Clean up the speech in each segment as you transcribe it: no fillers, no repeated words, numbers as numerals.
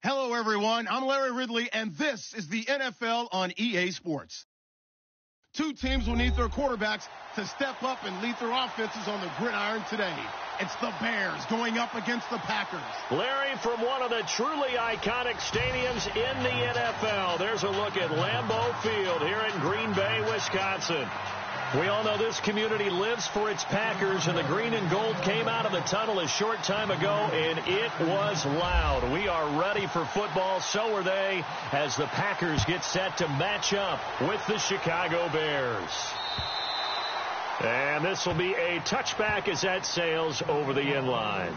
Hello, everyone. I'm Larry Ridley, and this is the NFL on EA Sports. Two teams will need their quarterbacks to step up and lead their offenses on the gridiron today. It's the Bears going up against the Packers. Larry, from one of the truly iconic stadiums in the NFL, there's a look at Lambeau Field here in Green Bay, Wisconsin. We all know this community lives for its Packers, and the green and gold came out of the tunnel a short time ago, and it was loud. We are ready for football. So are they, as the Packers get set to match up with the Chicago Bears. And this will be a touchback as that sails over the end line.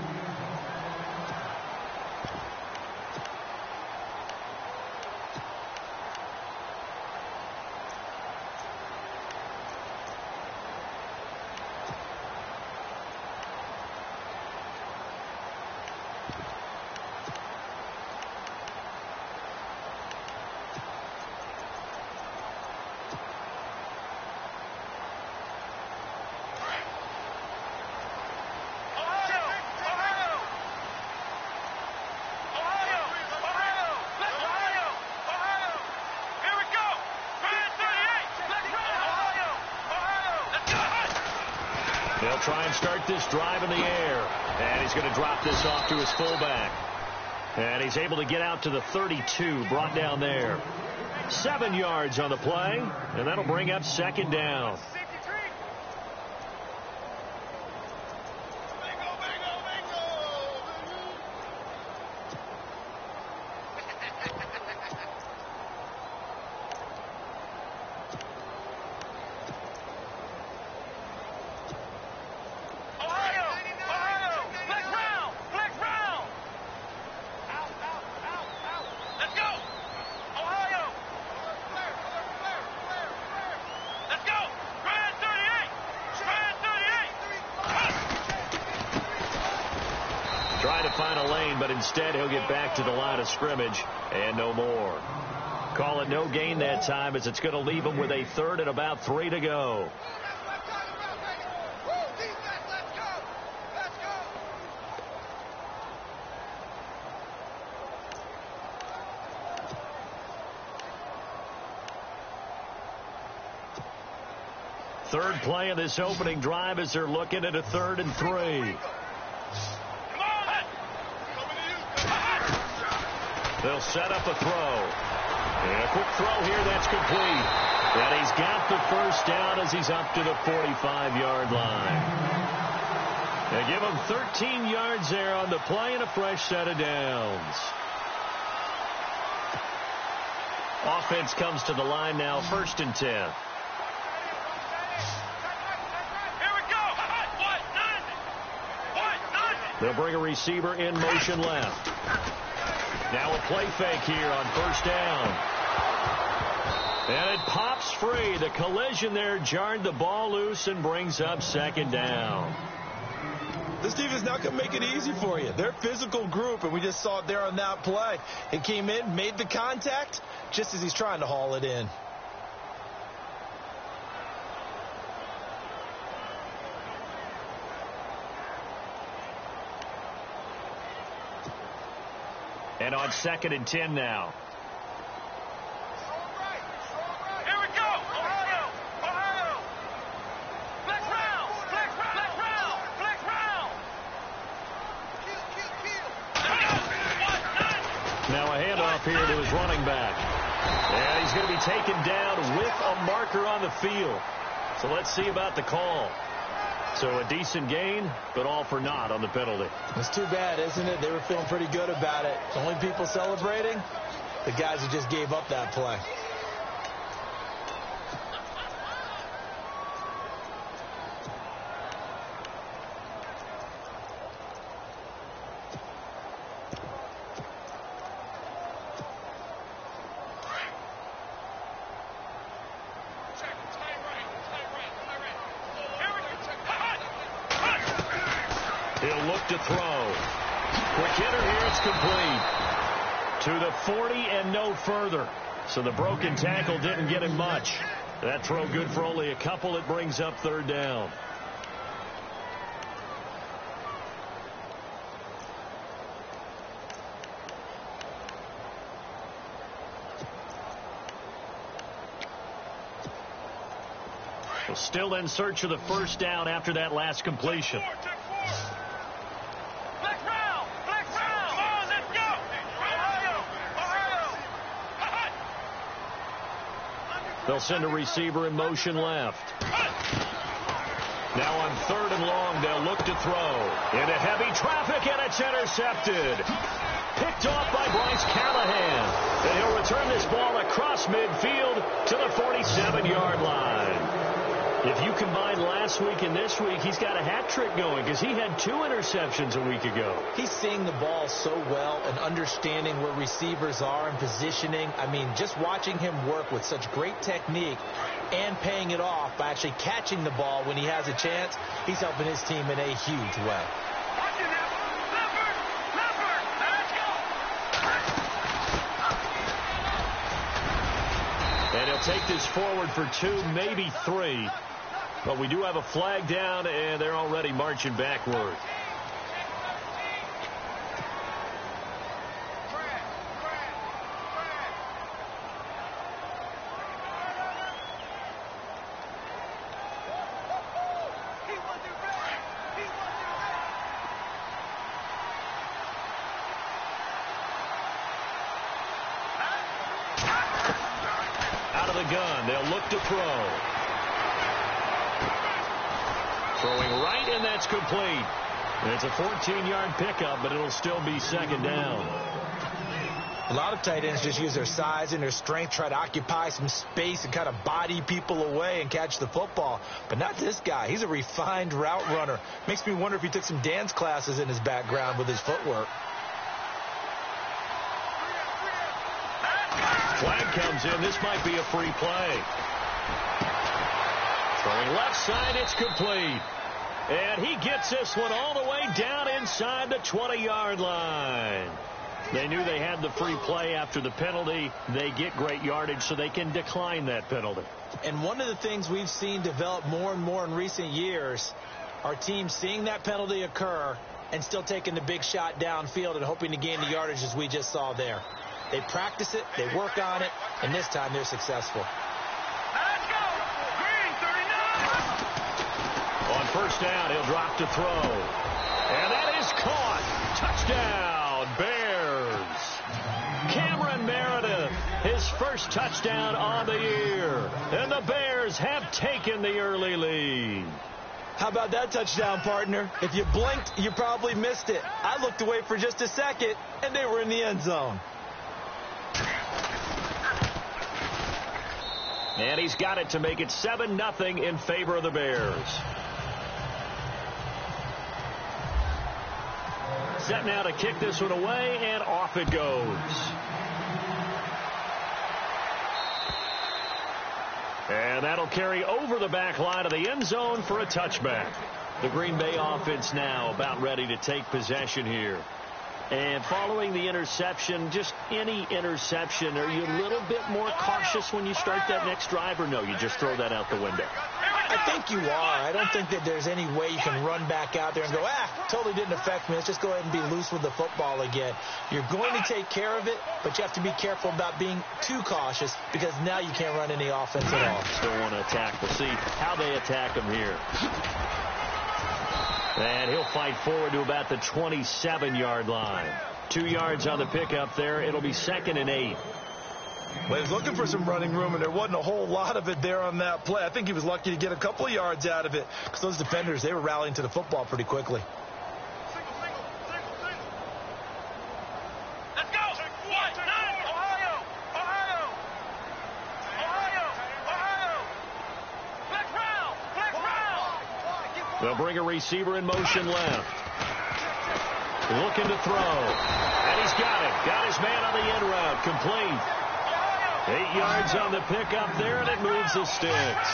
They'll try and start this drive in the air. And he's going to drop this off to his fullback. And he's able to get out to the 32, brought down there. 7 yards on the play, and that'll bring up second down. Trying to find a lane, but instead he'll get back to the line of scrimmage and no more. Call it no gain that time, as it's going to leave him with a third and about 3 to go. Third play of this opening drive as they're looking at a 3rd and 3. They'll set up a throw. And a quick throw here, that's complete. And he's got the first down as he's up to the 45-yard line. They give him 13 yards there on the play and a fresh set of downs. Offense comes to the line now, 1st and 10. They'll bring a receiver in motion left. Now a play fake here on 1st down. And it pops free. The collision there jarred the ball loose and brings up 2nd down. This defense not going to make it easy for you. They're a physical group, and we just saw it there on that play. It came in, made the contact, just as he's trying to haul it in. And on 2nd and 10 now. Here we go. Ohio. Flex round. Now a handoff here to his running back. And he's going to be taken down with a marker on the field. So let's see about the call. So a decent gain, but all for naught on the penalty. It's too bad, isn't it? They were feeling pretty good about it. The only people celebrating, the guys who just gave up that play. He'll look to throw. Quick hitter here, it's complete. To the 40 and no further. So the broken tackle didn't get him much. That throw good for only a couple. It brings up 3rd down. Still in search of the first down after that last completion. Black round! Black round! Come on, let's go! Ohio! Ohio! They'll send a receiver in motion left. Now on 3rd and long, they'll look to throw. Into heavy traffic, and it's intercepted. Picked off by Bryce Callahan. And he'll return this ball across midfield to the 47-yard line. If you combine last week and this week, he's got a hat trick going because he had 2 interceptions a week ago. He's seeing the ball so well and understanding where receivers are and positioning. I mean, just watching him work with such great technique and paying it off by actually catching the ball when he has a chance, he's helping his team in a huge way. And he'll take this forward for 2, maybe 3. But we do have a flag down, and they're already marching backward. Out of the gun, they'll look to throw. Throwing right, and that's complete. And it's a 14-yard pickup, but it'll still be 2nd down. A lot of tight ends just use their size and their strength, try to occupy some space and kind of body people away and catch the football. But not this guy. He's a refined route runner. Makes me wonder if he took some dance classes in his background with his footwork. Flag comes in. This might be a free play. Throwing left side, it's complete. And he gets this one all the way down inside the 20-yard line. They knew they had the free play after the penalty. They get great yardage, so they can decline that penalty. And one of the things we've seen develop more and more in recent years are teams seeing that penalty occur and still taking the big shot downfield and hoping to gain the yardage as we just saw there. They practice it, they work on it, and this time they're successful. Let's go! Green, 39! On first down, he'll drop to throw. And that is caught. Touchdown, Bears. Cameron Meredith, his first touchdown on the year. And the Bears have taken the early lead. How about that touchdown, partner? If you blinked, you probably missed it. I looked away for just a second, and they were in the end zone. And he's got it to make it 7-0 in favor of the Bears. Set now to kick this one away, and off it goes. And that'll carry over the back line of the end zone for a touchback. The Green Bay offense now about ready to take possession here. And following the interception, just any interception, are you a little bit more cautious when you start that next drive, or no, you just throw that out the window? I think you are. I don't think that there's any way you can run back out there and go, totally didn't affect me. Let's just go ahead and be loose with the football again. You're going to take care of it, but you have to be careful about being too cautious because now you can't run any offense at all. Still want to attack. We'll see how they attack him here. And he'll fight forward to about the 27-yard line. 2 yards on the pickup there. It'll be 2nd and 8. Well, he was looking for some running room, and there wasn't a whole lot of it there on that play. I think he was lucky to get a couple of yards out of it because those defenders, they were rallying to the football pretty quickly. Let's go! Ohio! Ohio! Ohio! Ohio! Black round! Black round! They'll bring a receiver in motion left. Looking to throw. And he's got it. Got his man on the end route. Complete. 8 yards on the pickup there, and it moves the sticks.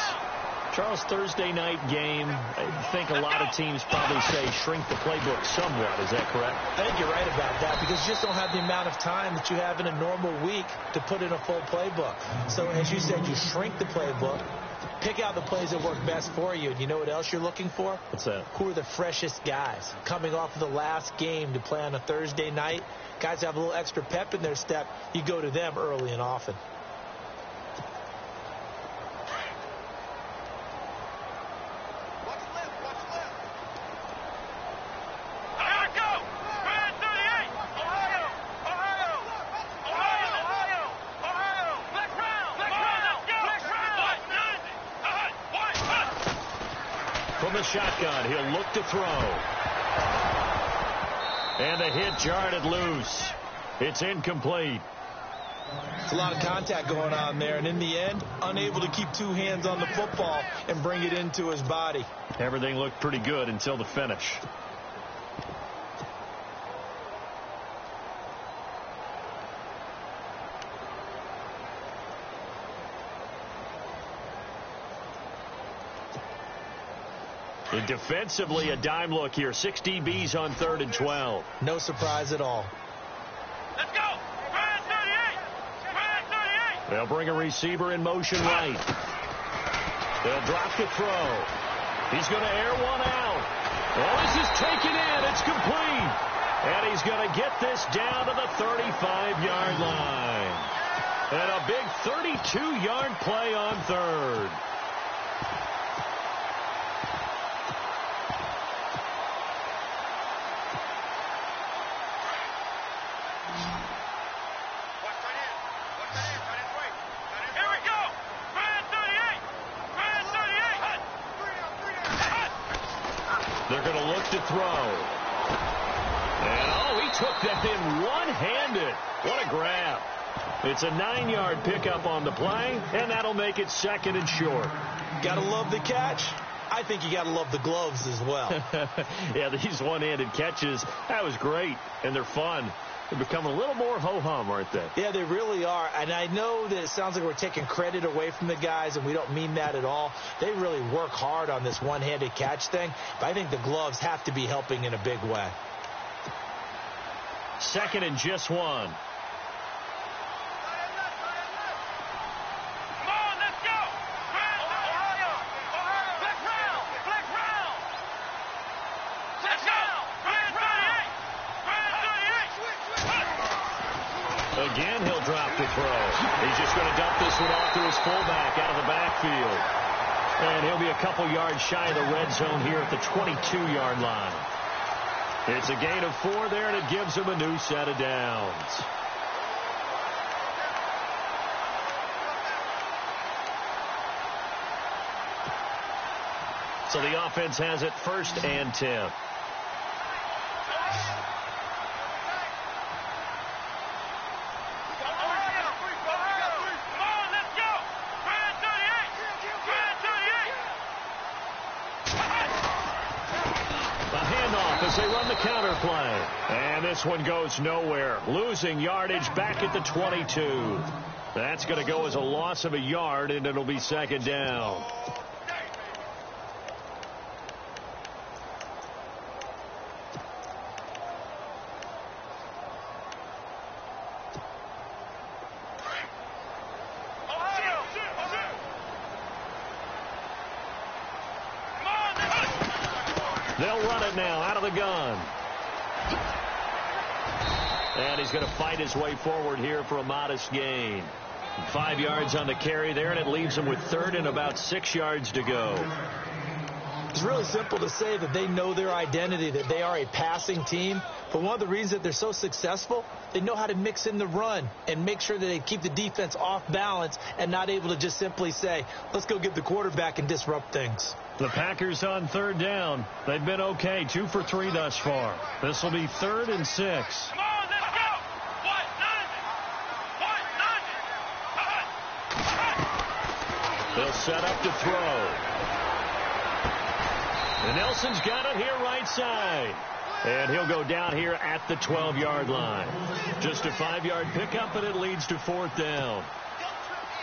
Charles, Thursday night game, I think a lot of teams probably say shrink the playbook somewhat. Is that correct? I think you're right about that because you just don't have the amount of time that you have in a normal week to put in a full playbook. So, as you said, you shrink the playbook, pick out the plays that work best for you. And you know what else you're looking for? What's that? Who are the freshest guys coming off of the last game to play on a Thursday night? Guys have a little extra pep in their step. You go to them early and often. from the shotgun. He'll look to throw. And the hit jarred it loose. It's incomplete. It's a lot of contact going on there, and in the end, unable to keep two hands on the football and bring it into his body. Everything looked pretty good until the finish. And defensively, a dime look here. 6 DBs on 3rd and 12. No surprise at all. Let's go. Brand 38. Brand 38. They'll bring a receiver in motion right. They'll drop the throw. He's going to air one out. Well, this is taken in. It's complete. And he's going to get this down to the 35-yard line. And a big 32-yard play on 3rd. They're going to look to throw. And, oh, he took that in one-handed. What a grab. It's a 9-yard pickup on the play, and that'll make it 2nd and short. Got to love the catch. I think you got to love the gloves as well. Yeah, these one-handed catches, that was great, and they're fun. They're becoming a little more ho-hum, aren't they? Yeah, they really are. And I know that it sounds like we're taking credit away from the guys, and we don't mean that at all. They really work hard on this one-handed catch thing, but I think the gloves have to be helping in a big way. 2nd and just 1. Again, he'll drop the throw. He's just going to dump this one off to his fullback out of the backfield. And he'll be a couple yards shy of the red zone here at the 22-yard line. It's a gain of 4 there, and it gives him a new set of downs. So the offense has it 1st and 10. As they run the counter play. And this one goes nowhere. Losing yardage back at the 22. That's going to go as a loss of a yard, and it'll be 2nd down. They'll run it now out of the gun. And he's going to fight his way forward here for a modest gain. 5 yards on the carry there, and it leaves him with 3rd and about 6 yards to go. It's really simple to say that they know their identity, that they are a passing team. But one of the reasons that they're so successful, they know how to mix in the run and make sure that they keep the defense off balance and not able to just simply say, let's go get the quarterback and disrupt things. The Packers on 3rd down. They've been okay, 2 for 3 thus far. This will be 3rd and 6. Come on, let's go. They'll set up to throw. And Nelson's got it here right side. And he'll go down here at the 12-yard line. Just a 5-yard pickup, and it leads to 4th down.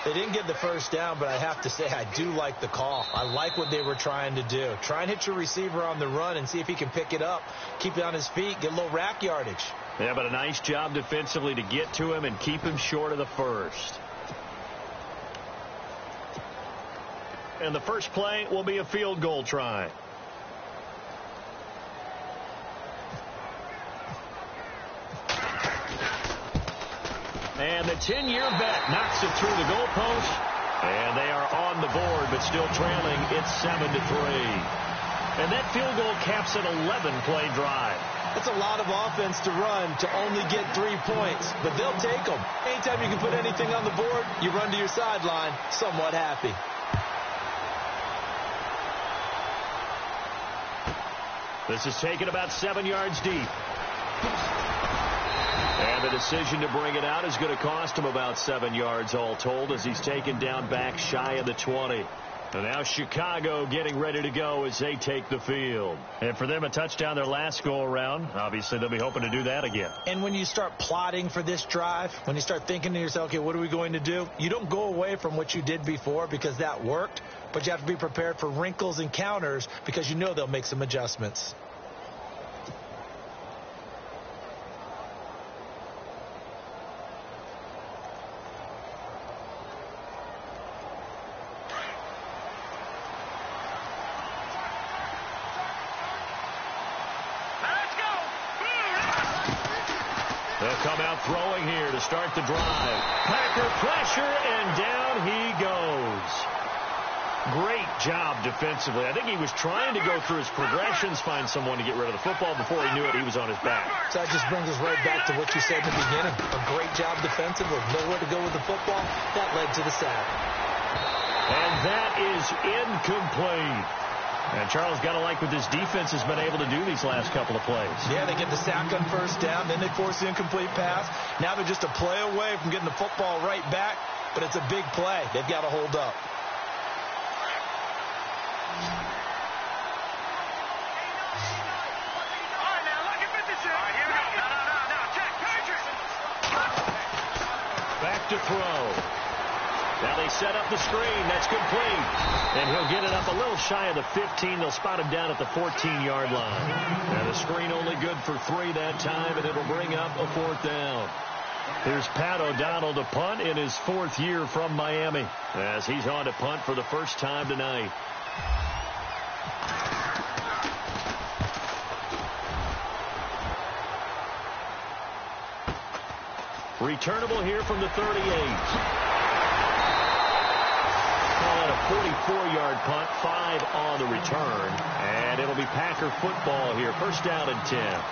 They didn't get the first down, but I have to say I do like the call. I like what they were trying to do. Try and hit your receiver on the run and see if he can pick it up, keep it on his feet, get a little rack yardage. Yeah, but a nice job defensively to get to him and keep him short of the first. And the first play will be a field goal try. And the 10-year bet knocks it through the goalpost. And they are on the board, but still trailing. It's 7-3. And that field goal caps an 11-play drive. That's a lot of offense to run to only get 3 points, but they'll take them. Anytime you can put anything on the board, you run to your sideline somewhat happy. This is taken about 7 yards deep. And the decision to bring it out is going to cost him about 7 yards all told as he's taken down back shy of the 20. And now Chicago getting ready to go as they take the field. And for them, a touchdown their last go-around. Obviously, they'll be hoping to do that again. And when you start plotting for this drive, when you start thinking to yourself, okay, what are we going to do? You don't go away from what you did before because that worked, but you have to be prepared for wrinkles and counters because you know they'll make some adjustments. They'll come out throwing here to start the drive. Packer pressure, and down he goes. Great job defensively. I think he was trying to go through his progressions, find someone to get rid of the football. Before he knew it, he was on his back. So that just brings us right back to what you said in the beginning. A great job defensively. Nowhere to go with the football. That led to the sack. And that is incomplete. And Charles, got to like what this defense has been able to do these last couple of plays. Yeah, they get the sack on first down, then they force the incomplete pass. Now they're just a play away from getting the football right back, but it's a big play. They've got to hold up. Back to throw. Now they set up the screen. That's complete. And he'll get it up a little shy of the 15. They'll spot him down at the 14-yard line. Now the screen only good for 3 that time, and it'll bring up a 4th down. Here's Pat O'Donnell to punt in his 4th year from Miami as he's on to punt for the first time tonight. Returnable here from the 38. Call it a 44-yard punt, 5 on the return. And it'll be Packer football here. First down and 10.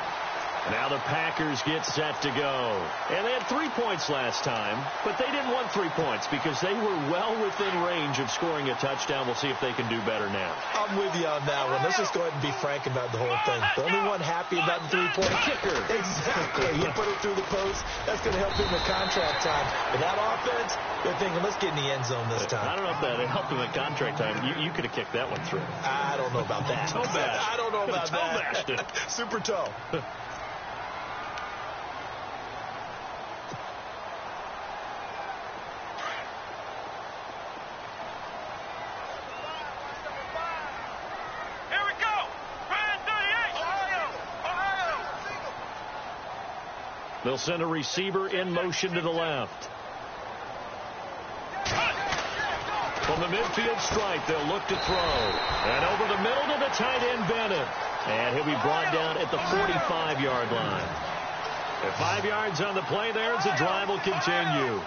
Now the Packers get set to go. And they had 3 points last time, but they didn't want 3 points because they were well within range of scoring a touchdown. We'll see if they can do better now. I'm with you on that one. Let's just go ahead and be frank about the whole thing. The only one happy about the 3-point kicker. Exactly. He put it through the post. That's going to help him in contract time. But that offense, they're thinking, let's get in the end zone this time. I don't know if that helped him at contract time. You could have kicked that one through. I don't know about that. Toe bash. I don't know about toe that. Bashed it. Super toe. They'll send a receiver in motion to the left. From the midfield stripe, they'll look to throw. And over the middle to the tight end, Bennett. And he'll be brought down at the 45-yard line. At 5 yards on the play there, as the drive will continue.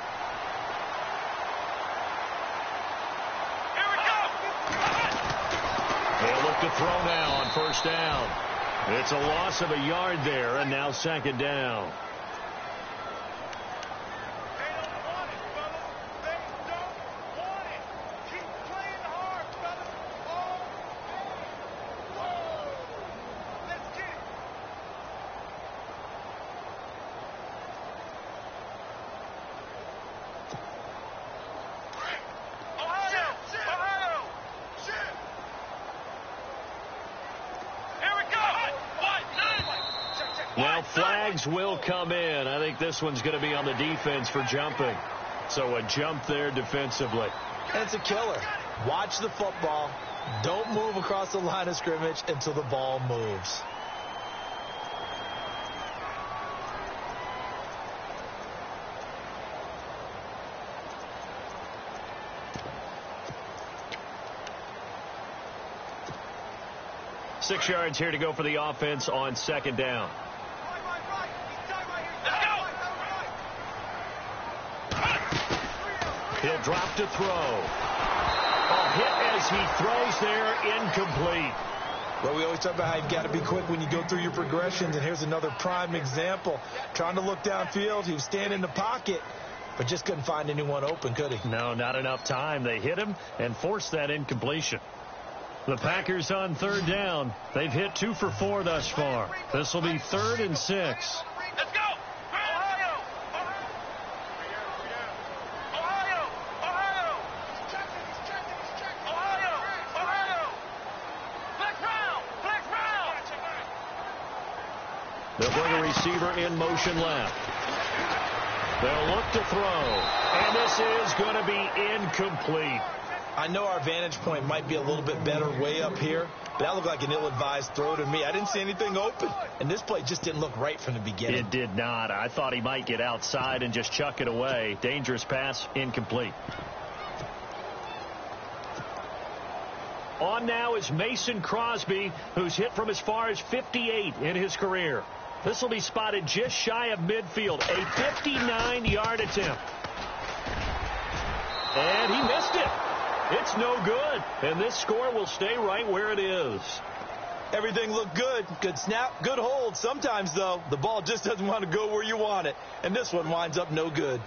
They'll look to throw now on first down. It's a loss of a yard there, and now 2nd down. Now flags will come in. I think this one's going to be on the defense for jumping. So a jump there defensively. And it's a killer. Watch the football. Don't move across the line of scrimmage until the ball moves. Six yards here to go for the offense on 2nd down. He'll drop to throw. A hit as he throws there, incomplete. Well, we always talk about how you've got to be quick when you go through your progressions, and here's another prime example. Trying to look downfield, he was standing in the pocket, but just couldn't find anyone open, could he? No, not enough time. They hit him and forced that incompletion. The Packers on third down. They've hit 2 for 4 thus far. This will be 3rd and 6. Let's go! Ohio! Ohio! Ohio! Ohio! Ohio! Flex round! Flex round! They'll bring a receiver in motion left. They'll look to throw. And this is going to be incomplete. I know our vantage point might be a little bit better way up here, but that looked like an ill-advised throw to me. I didn't see anything open, and this play just didn't look right from the beginning. It did not. I thought he might get outside and just chuck it away. Dangerous pass, incomplete. On now is Mason Crosby, who's hit from as far as 58 in his career. This will be spotted just shy of midfield, a 59-yard attempt. And he missed it. It's no good, and this score will stay right where it is. Everything looked good. Good snap, good hold. Sometimes, though, the ball just doesn't want to go where you want it, and this one winds up no good.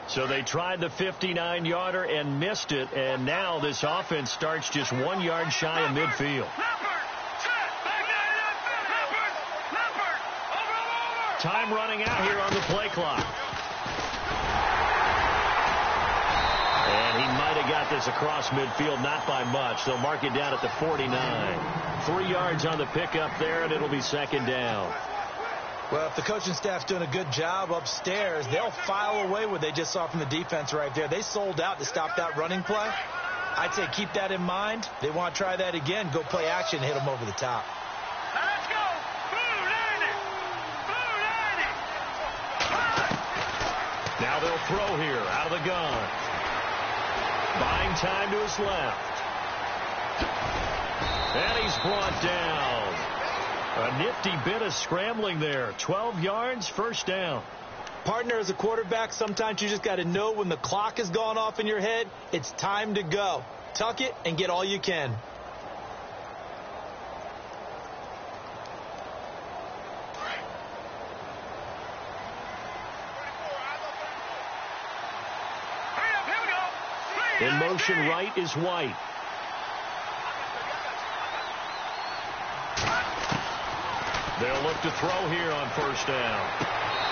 So they tried the 59-yarder and missed it, and now this offense starts just 1 yard shy of midfield. Time running out here on the play clock. And he might have got this across midfield, not by much. They'll mark it down at the 49. 3 yards on the pickup there, and it'll be 2nd down. Well, if the coaching staff's doing a good job upstairs, they'll file away what they just saw from the defense right there. They sold out to stop that running play. I'd say keep that in mind. They want to try that again. Go play action and hit them over the top. Let's go! Blue 90! Blue 90! Now they'll throw here out of the gun. Buying time to his left. And he's brought down. A nifty bit of scrambling there. 12 yards, 1st down. Partner, as a quarterback, sometimes you just got to know when the clock has gone off in your head, it's time to go. Tuck it and get all you can. In motion right is White. They'll look to throw here on 1st down.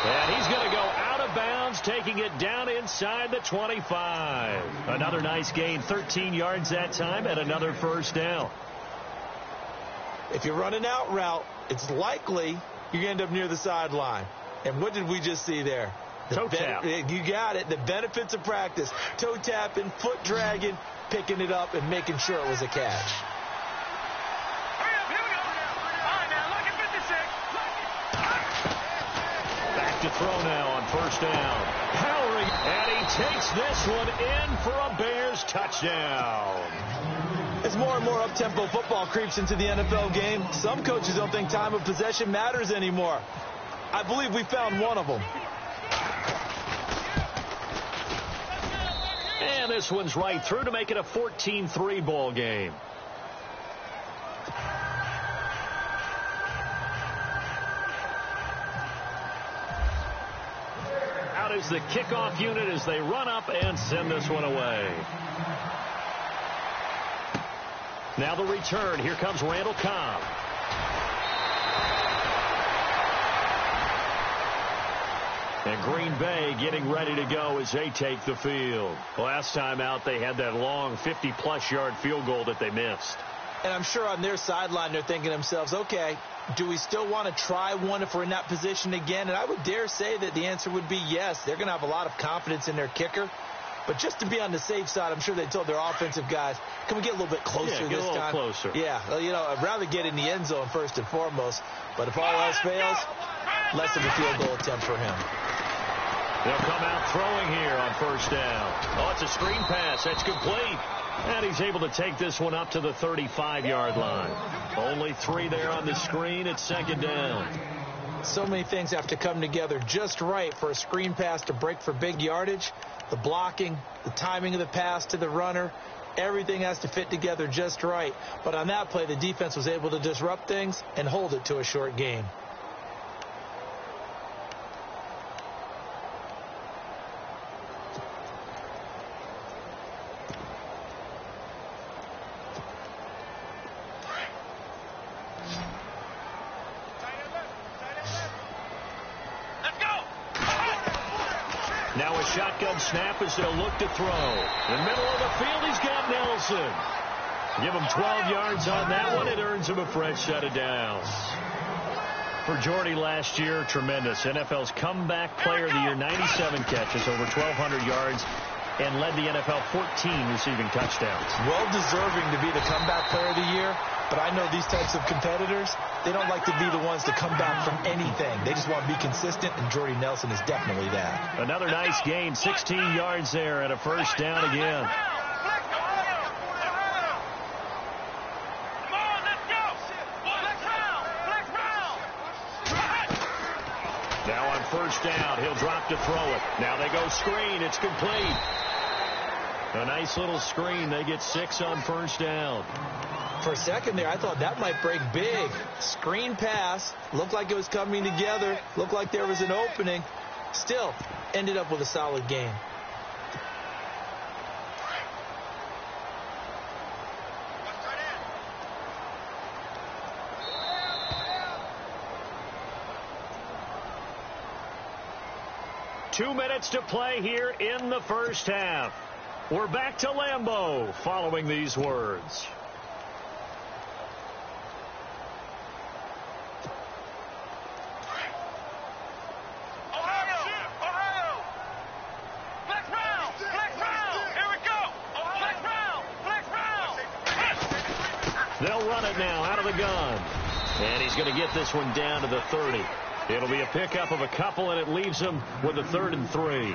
And he's going to go out of bounds, taking it down inside the 25. Another nice gain, 13 yards that time, and another 1st down. If you're running out route, it's likely you're going to end up near the sideline. And what did we just see there? Toe tap. You got it. The benefits of practice. Toe tapping, foot dragging, picking it up, and making sure it was a catch. To throw now on 1st down. Powering, and he takes this one in for a Bears touchdown. As more and more up-tempo football creeps into the NFL game, some coaches don't think time of possession matters anymore. I believe we found one of them. And this one's right through to make it a 14-3 ball game. Is the kickoff unit as they run up and send this one away. Now the return. Here comes Randall Cobb. And Green Bay getting ready to go as they take the field. Last time out, they had that long 50-plus yard field goal that they missed. And I'm sure on their sideline, they're thinking to themselves, okay, do we still want to try one if we're in that position again? And I would dare say that the answer would be yes. They're going to have a lot of confidence in their kicker. But just to be on the safe side, I'm sure they told their offensive guys, can we get a little bit closer this time? Yeah, get a little closer. Yeah, well, you know, I'd rather get in the end zone first and foremost. But if all else fails, less of a field goal attempt for him. They'll come out throwing here on 1st down. Oh, it's a screen pass. That's complete. And he's able to take this one up to the 35-yard line. Only 3 there on the screen. It's 2nd down. So many things have to come together just right for a screen pass to break for big yardage. The blocking, the timing of the pass to the runner, everything has to fit together just right. But on that play, the defense was able to disrupt things and hold it to a short gain. Now a shotgun snap as they'll look to throw. In the middle of the field, he's got Nelson. Give him 12 yards on that one. It earns him a fresh set of downs. For Jordy last year, tremendous. NFL's comeback player of the year, 97 catches, over 1,200 yards, and led the NFL 14 receiving touchdowns. Well deserving to be the comeback player of the year, but I know these types of competitors, they don't like to be the ones to come back from anything. They just want to be consistent, and Jordy Nelson is definitely that. Another nice gain, 16 yards there, and a first down again. Now on first down, he'll drop to throw it. Now they go screen. It's complete. A nice little screen. They get 6 on first down. For a second there, I thought that might break big. Screen pass. Looked like it was coming together. Looked like there was an opening. Still, ended up with a solid game. Two minutes to play here in the first half. We're back to Lambeau following these words. They'll run it now out of the gun. And he's going to get this one down to the 30. It'll be a pickup of a couple, and it leaves him with a 3rd and 3.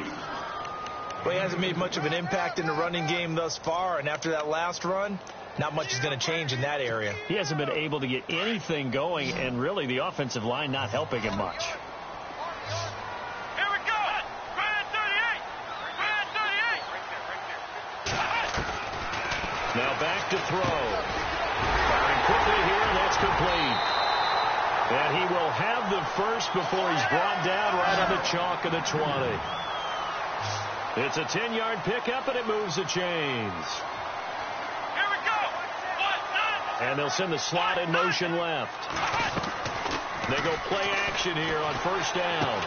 Well, he hasn't made much of an impact in the running game thus far, and after that last run, not much is going to change in that area. He hasn't been able to get anything going, and really the offensive line not helping him much. Here we go. Brand 38. Brand 38. Now back to throw. Firing quickly here, and that's complete. And he will have the first before he's brought down right on the chalk of the 20. It's a 10-yard pickup, and it moves the chains. Here we go. And they'll send the slot in motion left. They go play action here on first down.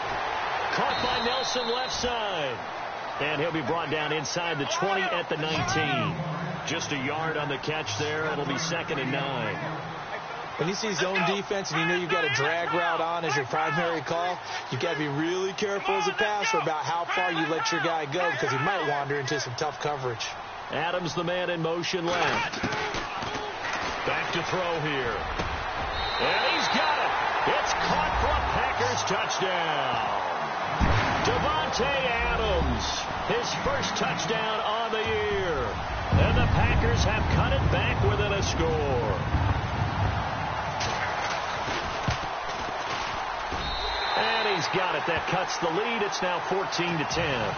Caught by Nelson left side. And he'll be brought down inside the 20 at the 19. Just a yard on the catch there. It'll be 2nd and 9. When you see zone defense and you know you've got a drag route on as your primary call, you've got to be really careful as a passer about how far you let your guy go because he might wander into some tough coverage. Adams, the man in motion left. Back to throw here. And he's got it. It's caught for a Packers touchdown. Davante Adams, his first touchdown on the year. And the Packers have cut it back within a score. And he's got it. That cuts the lead. It's now 14-10.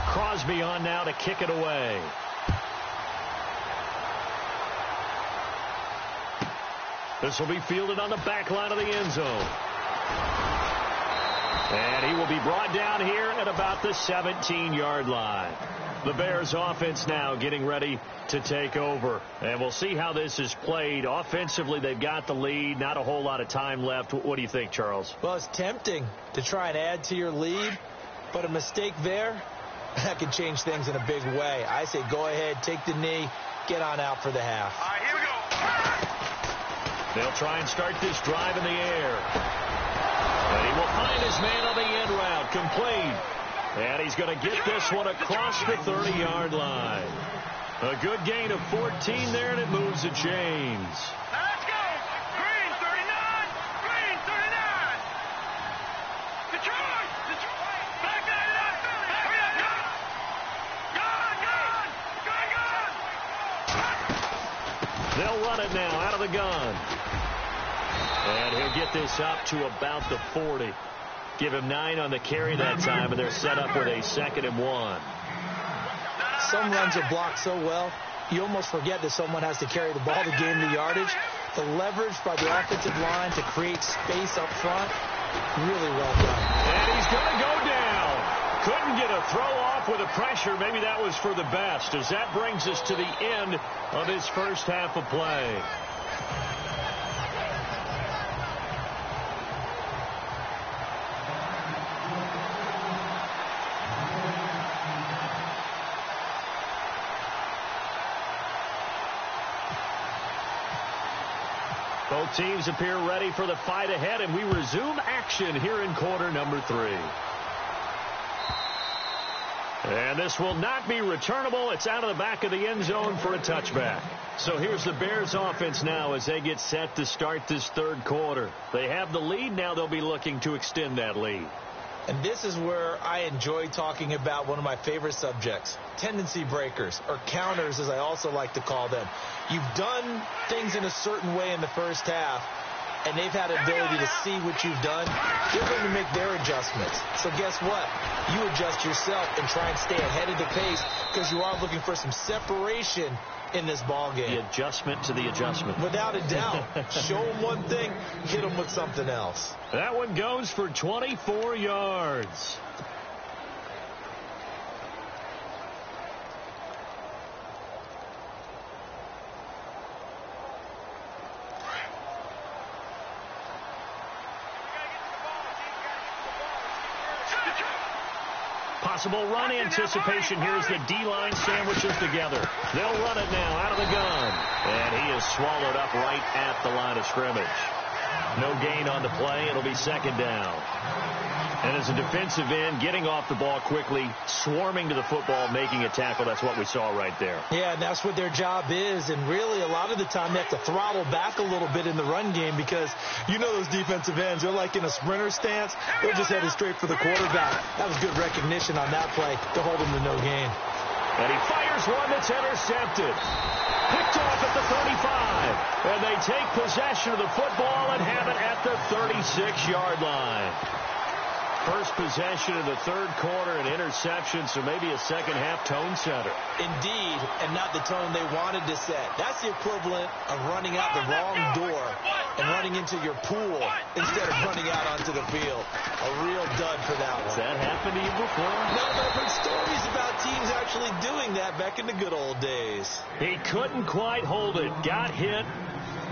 Crosby on now to kick it away. This will be fielded on the back line of the end zone. And he will be brought down here at about the 17-yard line. The Bears offense now getting ready to take over. And we'll see how this is played. Offensively, they've got the lead. Not a whole lot of time left. What do you think, Charles? Well, it's tempting to try and add to your lead, but a mistake there, that can change things in a big way. I say go ahead, take the knee, get on out for the half. All right, here we go. They'll try and start this drive in the air. And he will find his man on the end route, complete. And he's going to get this one across the 30-yard line. A good gain of 14 there, and it moves the chains. Let's go. Green 39. Green They'll run it now out of the gun. And he'll get this up to about the 40. Give him 9 on the carry that time, and they're set up with a 2nd and 1. Some runs are blocked so well, you almost forget that someone has to carry the ball to gain the yardage. The leverage by the offensive line to create space up front, really well done. And he's going to go down. Couldn't get a throw off with the pressure. Maybe that was for the best, as that brings us to the end of his first half of play. Both teams appear ready for the fight ahead, and we resume action here in quarter number 3. And this will not be returnable. It's out of the back of the end zone for a touchback. So here's the Bears offense now as they get set to start this third quarter. They have the lead. Now they'll be looking to extend that lead. And this is where I enjoy talking about one of my favorite subjects, tendency breakers, or counters as I also like to call them. You've done things in a certain way in the first half, and they've had the ability to see what you've done. They're going to make their adjustments. So guess what? You adjust yourself and try and stay ahead of the pace because you are looking for some separation in this ball game. The adjustment to the adjustment. Without a doubt. Show them one thing, hit them with something else. That one goes for 24 yards. Possible run anticipation. Here's the D-line sandwiches together. They'll run it now out of the gun. And he is swallowed up right at the line of scrimmage. No gain on the play. It'll be 2nd down. And as a defensive end, getting off the ball quickly, swarming to the football, making a tackle. That's what we saw right there. Yeah, and that's what their job is. And really, a lot of the time, they have to throttle back a little bit in the run game because you know those defensive ends, they're like in a sprinter stance. They're just headed straight for the quarterback. That was good recognition on that play to hold him to no gain. And he fires one that's intercepted. Picked off at the 35. And they take possession of the football and have it at the 36-yard line. First possession of the third quarter, an interception, so maybe a second-half tone setter. Indeed, and not the tone they wanted to set. That's the equivalent of running out the wrong door and running into your pool instead of running out onto the field. A real dud for that one. Has that happened to you before? No, but I've heard stories about teams actually doing that back in the good old days. He couldn't quite hold it. Got hit.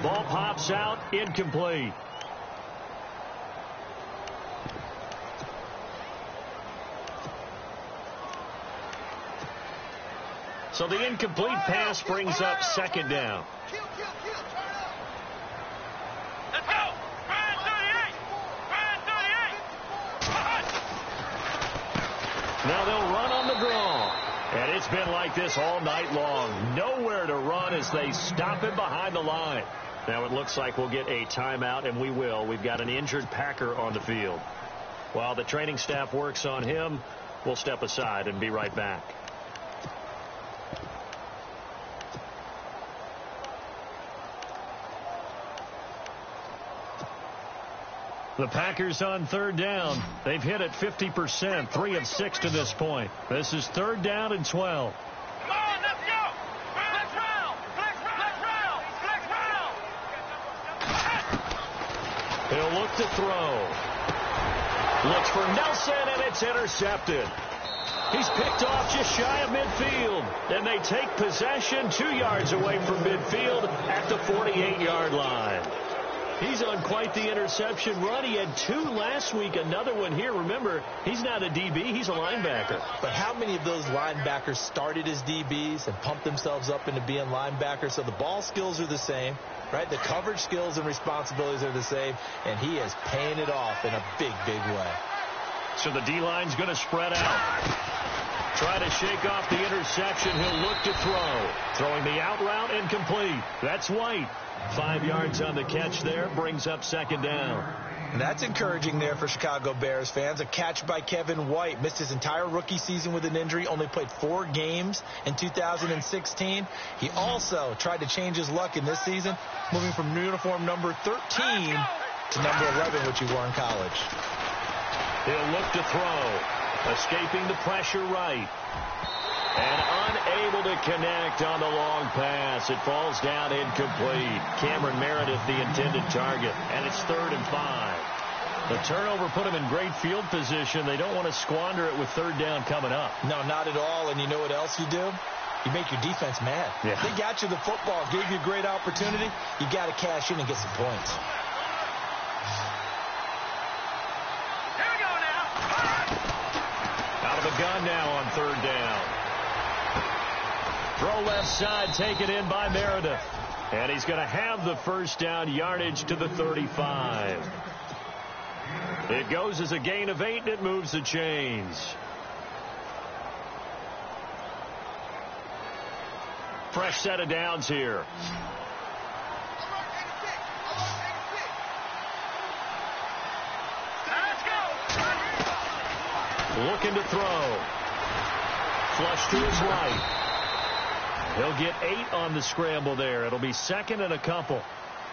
Ball pops out. Incomplete. So the incomplete pass brings up 2nd down. Let's go. Ryan 38. Ryan 38. Now they'll run on the draw. And it's been like this all night long. Nowhere to run as they stop him behind the line. Now it looks like we'll get a timeout, and we will. We've got an injured Packer on the field. While the training staff works on him, we'll step aside and be right back. The Packers on 3rd down. They've hit it 50%, 3 of 6 to this point. This is 3rd down and 12. Come on, let's go. Flex round. Flex round. Flex round. He'll look to throw. Looks for Nelson, and it's intercepted. He's picked off just shy of midfield. Then they take possession 2 yards away from midfield at the 48-yard line. He's on quite the interception run. He had 2 last week, another one here. Remember, he's not a DB, he's a linebacker. But how many of those linebackers started as DBs and pumped themselves up into being linebackers? So the ball skills are the same, right? The coverage skills and responsibilities are the same, and he is paying it off in a big, big way. So the D-line's going to spread out. Try to shake off the interception. He'll look to throw. Throwing the out route incomplete. That's White. 5 yards on the catch there. Brings up 2nd down. And that's encouraging there for Chicago Bears fans. A catch by Kevin White. Missed his entire rookie season with an injury. Only played 4 games in 2016. He also tried to change his luck in this season, moving from uniform number 13 to number 11, which he wore in college. He'll look to throw. Escaping the pressure right. And unable to connect on the long pass. It falls down incomplete. Cameron Meredith, the intended target. And it's 3rd and 5. The turnover put him in great field position. They don't want to squander it with 3rd down coming up. No, not at all. And you know what else you do? You make your defense mad. Yeah. They got you the football, gave you a great opportunity. You got to cash in and get some points. Here we go now. Out of the gun now on 3rd down. Throw left side, taken in by Meredith. And he's going to have the 1st down, yardage to the 35. It goes as a gain of 8, and it moves the chains. Fresh set of downs here. Looking to throw. Flush to his right. He'll get 8 on the scramble there. It'll be 2nd and a couple.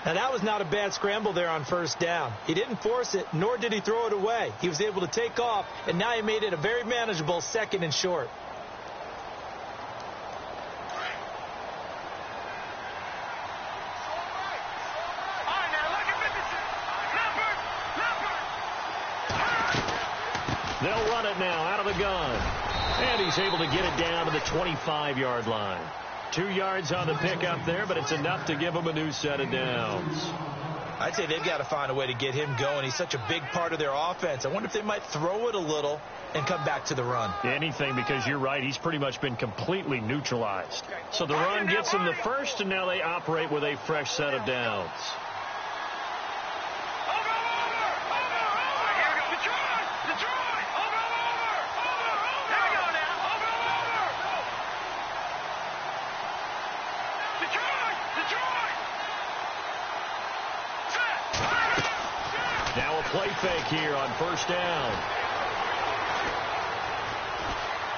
Now, that was not a bad scramble there on 1st down. He didn't force it, nor did he throw it away. He was able to take off, and now he made it a very manageable 2nd and short. They'll run it now out of the gun. And he's able to get it down to the 25-yard line. 2 yards on the pickup there, but it's enough to give him a new set of downs. I'd say they've got to find a way to get him going. He's such a big part of their offense. I wonder if they might throw it a little and come back to the run. Anything, because you're right. He's pretty much been completely neutralized. So the run gets him the 1st, and now they operate with a fresh set of downs. Now a play fake here on 1st down.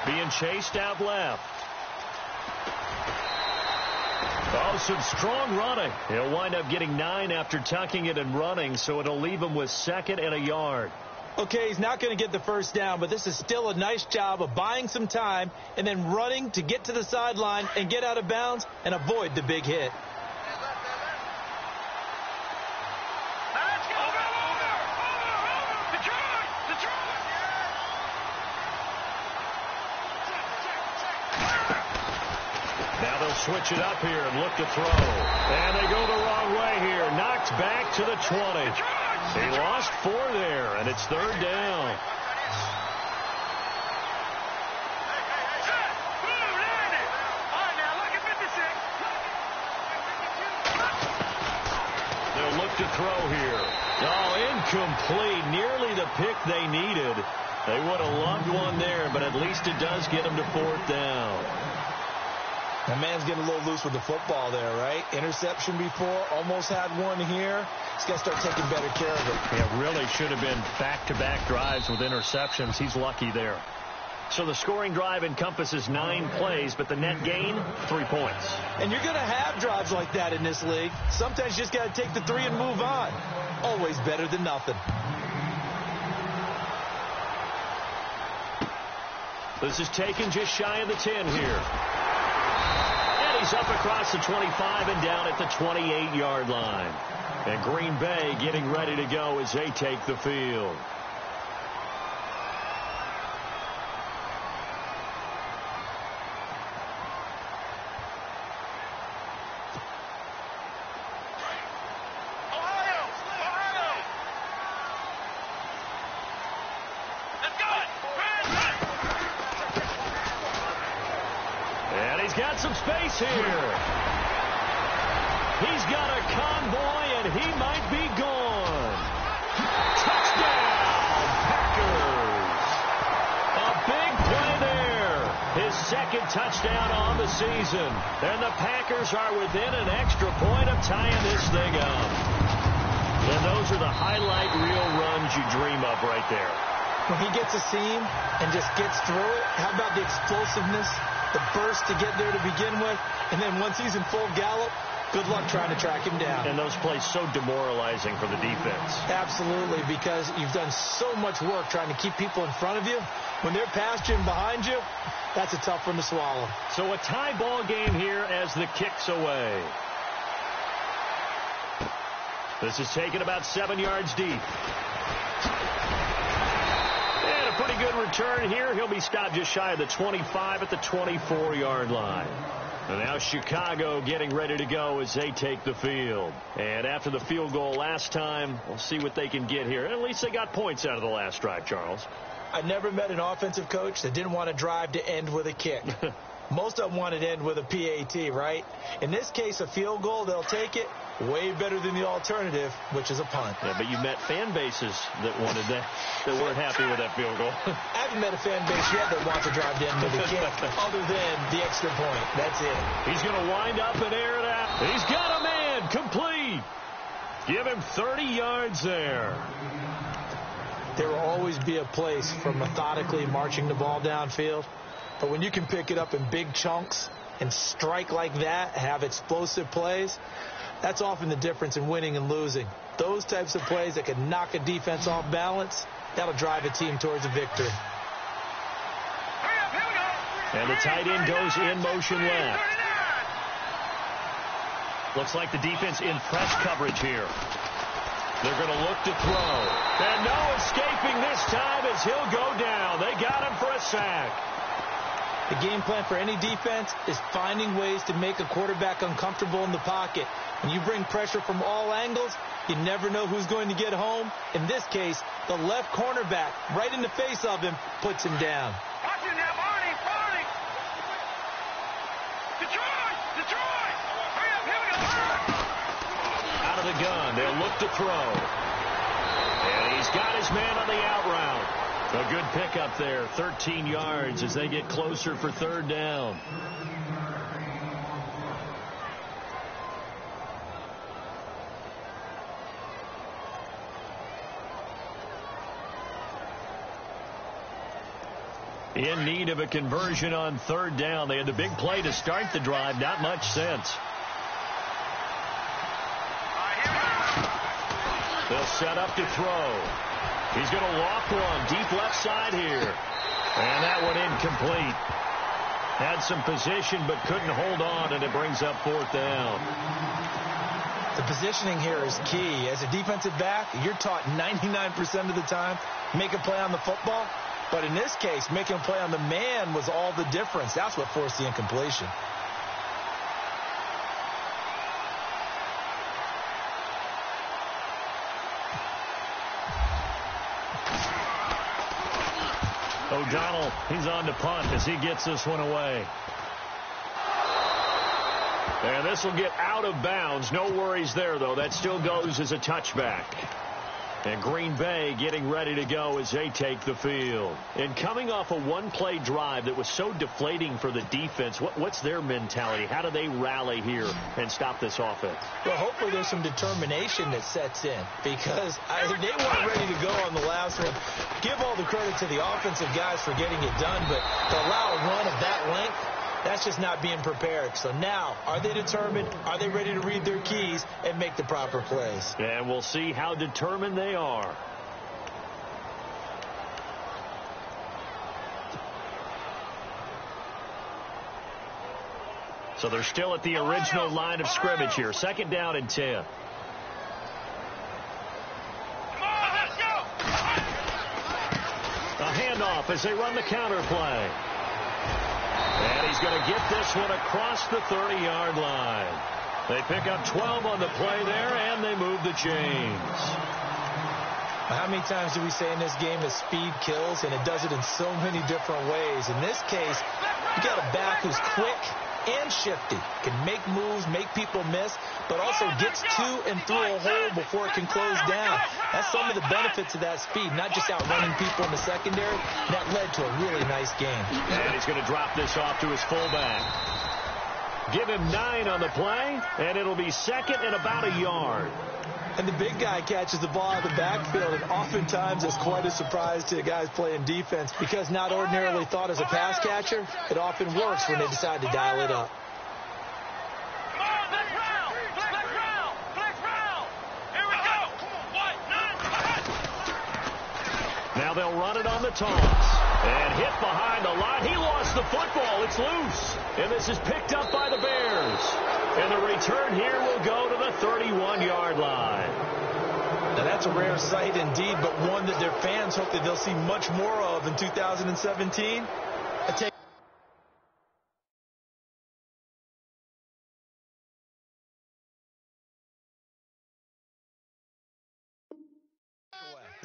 Being chased out left. Oh, some strong running. He'll wind up getting 9 after tucking it and running, so it'll leave him with 2nd and a yard. Okay, he's not going to get the 1st down, but this is still a nice job of buying some time and then running to get to the sideline and get out of bounds and avoid the big hit. Now they'll switch it up here and look to throw. And they go the wrong way here. Knocked back to the 20. He lost 4 there, and it's 3rd down. They'll look to throw here. Oh, incomplete. Nearly the pick they needed. They would have loved one there, but at least it does get them to 4th down. That man's getting a little loose with the football there, right? Interception before, almost had one here. He's got to start taking better care of it. Yeah, really should have been back-to-back drives with interceptions. He's lucky there. So the scoring drive encompasses 9 plays, but the net gain, 3 points. And you're going to have drives like that in this league. Sometimes you just got to take the 3 and move on. Always better than nothing. This is taken just shy of the 10 here. He's up across the 25 and down at the 28-yard line. And Green Bay getting ready to go as they take the field. And he's got some space here. He's got a convoy, and he might be gone. Touchdown, Packers. A big play there. His 2nd touchdown on the season. And the Packers are within an extra point of tying this thing up. And those are the highlight reel runs you dream of right there. When he gets a seam and just gets through it, how about the explosiveness, the burst to get there to begin with, and then once he's in full gallop, good luck trying to track him down. And those plays so demoralizing for the defense. Absolutely, because you've done so much work trying to keep people in front of you. When they're past you and behind you, that's a tough one to swallow. So a tie ball game here as the kick's away. This is taken about 7 yards deep. And a pretty good return here. He'll be stopped just shy of the 25 at the 24-yard line. And now Chicago getting ready to go as they take the field. And after the field goal last time, we'll see what they can get here. At least they got points out of the last drive, Charles. I never met an offensive coach that didn't want to drive to end with a kick. Most of them wanted to end with a PAT, right? In this case, a field goal, they'll take it. Way better than the alternative, which is a punt. Yeah, but you met fan bases that wanted that weren't happy with that field goal. I haven't met a fan base yet that wants to drive to end with a kick other than the extra point. That's it. He's going to wind up and air it out. He's got a man complete. Give him 30 yards there. There will always be a place for methodically marching the ball downfield. But when you can pick it up in big chunks and strike like that, have explosive plays, that's often the difference in winning and losing. Those types of plays that can knock a defense off balance, that'll drive a team towards a victory. And the tight end goes in motion left. Looks like the defense in press coverage here. They're going to look to throw. And no escaping this time as he'll go down. They got him for a sack. The game plan for any defense is finding ways to make a quarterback uncomfortable in the pocket. When you bring pressure from all angles, you never know who's going to get home. In this case, the left cornerback, right in the face of him, puts him down. Watch it now, Barney! Detroit! Hurry up, here we go! Out of the gun, they'll look to throw. And he's got his man on the out route. A good pickup there, 13 yards as they get closer for third down. In need of a conversion on third down. They had the big play to start the drive. Not much sense. They'll set up to throw. He's going to walk one deep left side here. And that one incomplete. Had some position but couldn't hold on, and it brings up fourth down. The positioning here is key. As a defensive back, you're taught 99% of the time, make a play on the football. But in this case, making a play on the man was all the difference. That's what forced the incompletion. O'Donnell, he's on to punt as he gets this one away. And this will get out of bounds. No worries there, though. That still goes as a touchback. And Green Bay getting ready to go as they take the field. And coming off a one-play drive that was so deflating for the defense, what's their mentality? How do they rally here and stop this offense? Well, hopefully there's some determination that sets in because they weren't ready to go on the last one. Give all the credit to the offensive guys for getting it done, but to allow a run of that length, that's just not being prepared. So now, are they determined? Are they ready to read their keys and make the proper plays? And we'll see how determined they are. So they're still at the original line of scrimmage here. Second down and 10. A handoff as they run the counter play. And he's going to get this one across the 30-yard line. They pick up 12 on the play there, and they move the chains. How many times do we say in this game that speed kills, and it does it in so many different ways? In this case, you got a back who's quick and shifty, can make moves, make people miss, but also gets to and through a hole before it can close down. That's some of the benefits of that speed, not just outrunning people in the secondary. That led to a really nice game. And he's going to drop this off to his fullback. Give him 9 on the play, and it'll be second and about a yard. And the big guy catches the ball out of the backfield, and oftentimes it's quite a surprise to the guys playing defense because not ordinarily thought as a pass catcher, it often works when they decide to dial it up. Now they'll run it on the toss. And hit behind the line. He lost the football. It's loose. And this is picked up by the Bears. And the return here will go to the 31-yard line. Now that's a rare sight indeed, but one that their fans hope that they'll see much more of in 2017.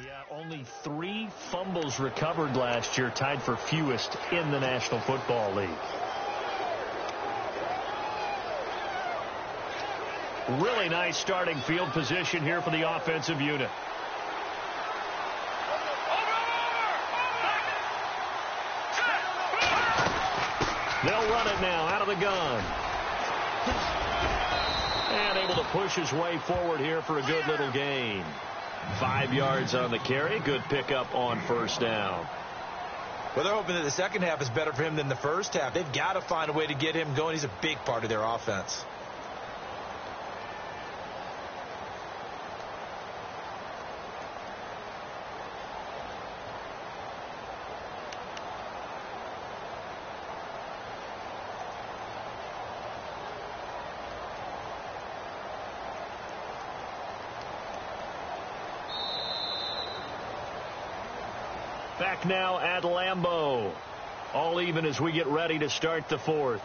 Yeah, only 3 fumbles recovered last year, tied for fewest in the National Football League. Really nice starting field position here for the offensive unit. They'll run it now out of the gun. And able to push his way forward here for a good little gain. 5 yards on the carry. Good pickup on first down. Well, they're hoping that the second half is better for him than the first half. They've got to find a way to get him going. He's a big part of their offense. Back now at Lambeau. All even as we get ready to start the fourth.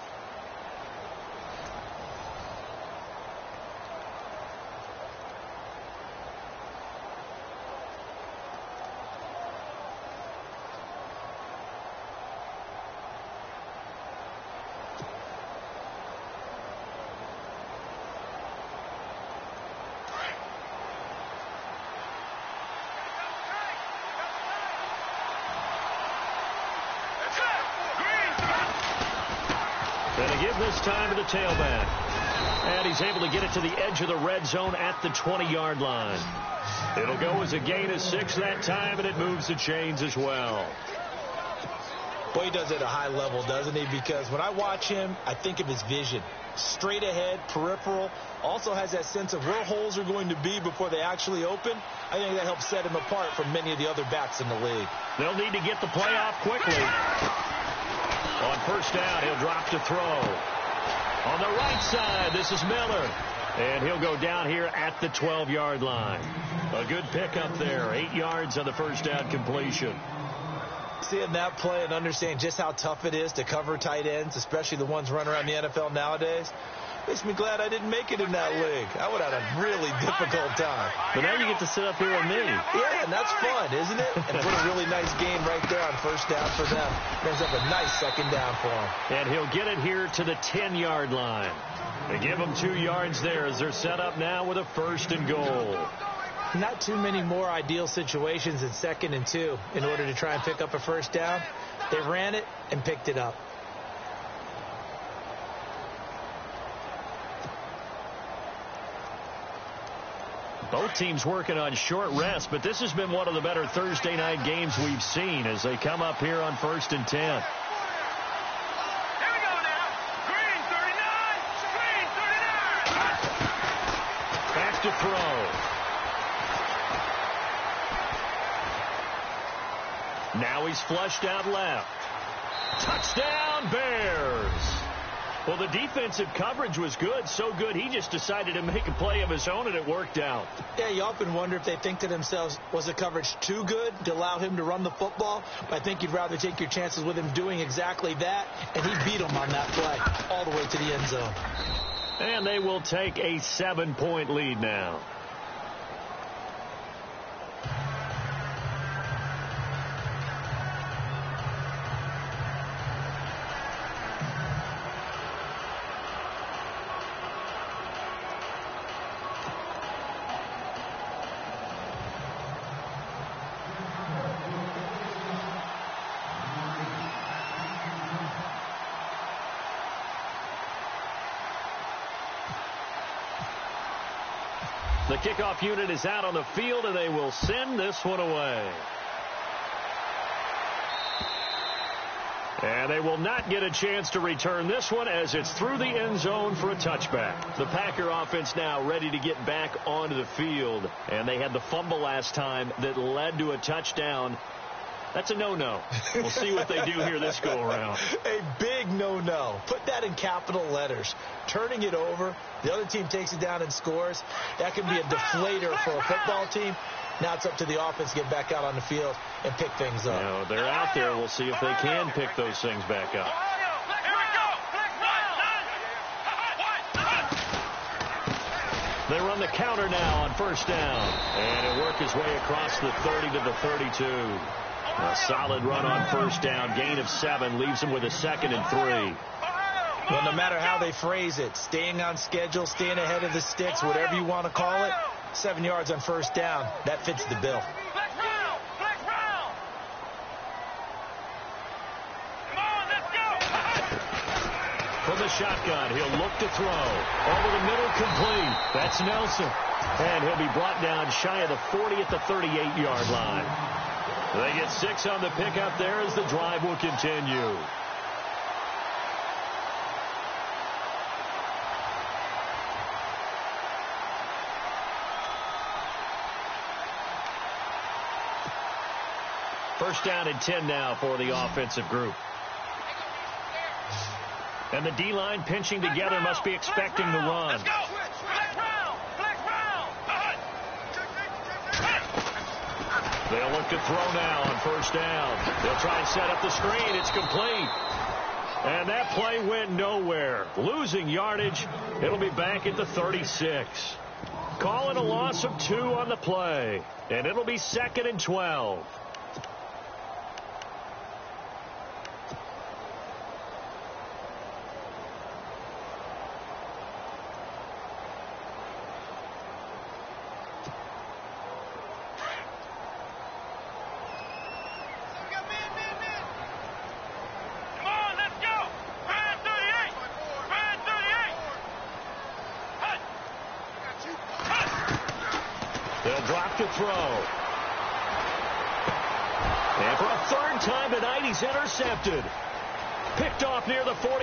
This time to the tailback. And he's able to get it to the edge of the red zone at the 20-yard line. It'll go as a gain of 6 that time, and it moves the chains as well. Boy, he does it at a high level, doesn't he? Because when I watch him, I think of his vision. Straight ahead, peripheral. Also has that sense of where holes are going to be before they actually open. I think that helps set him apart from many of the other backs in the league. They'll need to get the play off quickly. On first down, he'll drop to throw. On the right side, this is Miller. And he'll go down here at the 12-yard line. A good pickup there. 8 yards on the first down completion. Seeing that play and understanding just how tough it is to cover tight ends, especially the ones running around the NFL nowadays, makes me glad I didn't make it in that league. I would have had a really difficult time. But now you get to sit up here with me. Yeah, and that's fun, isn't it? And what a really nice game right there on first down for them. Brings up a nice second down for them. And he'll get it here to the 10-yard line. They give them 2 yards there as they're set up now with a 1st and goal. Not too many more ideal situations in 2nd and 2 in order to try and pick up a first down. They ran it and picked it up. Both teams working on short rest, but this has been one of the better Thursday night games we've seen as they come up here on 1st and 10. Here we go now. Green 39. Green 39. Back to throw. Now he's flushed out left. Touchdown, Bears. Well, the defensive coverage was good, so good he just decided to make a play of his own, and it worked out. Yeah, you often wonder if they think to themselves, was the coverage too good to allow him to run the football? But I think you'd rather take your chances with him doing exactly that, and he beat him on that play all the way to the end zone. And they will take a 7-point lead now. The kickoff unit is out on the field, and they will send this one away. And they will not get a chance to return this one as it's through the end zone for a touchback. The Packer offense now ready to get back onto the field. And they had the fumble last time that led to a touchdown. That's a no-no. We'll see what they do here this go-around. A big no-no. Put that in capital letters. Turning it over, the other team takes it down and scores. That can be a deflator for a football team. Now it's up to the offense to get back out on the field and pick things up. You know, they're out there. We'll see if they can pick those things back up. They run the counter now on first down. And it worked his way across the 30 to the 32. A solid run on first down. Gain of 7 leaves him with a 2nd and 3. Well, no matter how they phrase it, staying on schedule, staying ahead of the sticks, whatever you want to call it, 7 yards on first down, that fits the bill. From the shotgun, he'll look to throw. Over the middle, complete. That's Nelson. And he'll be brought down shy of the 40 at the 38-yard line. They get 6 on the pickup there as the drive will continue. First down and 10 now for the offensive group. And the D-line pinching together must be expecting the run. They'll look to throw now on first down. They'll try and set up the screen. It's complete. And that play went nowhere. Losing yardage. It'll be back at the 36. Calling a loss of 2 on the play. And it'll be 2nd and 12. To throw. And for a 3rd time tonight, he's intercepted. Picked off near the 44.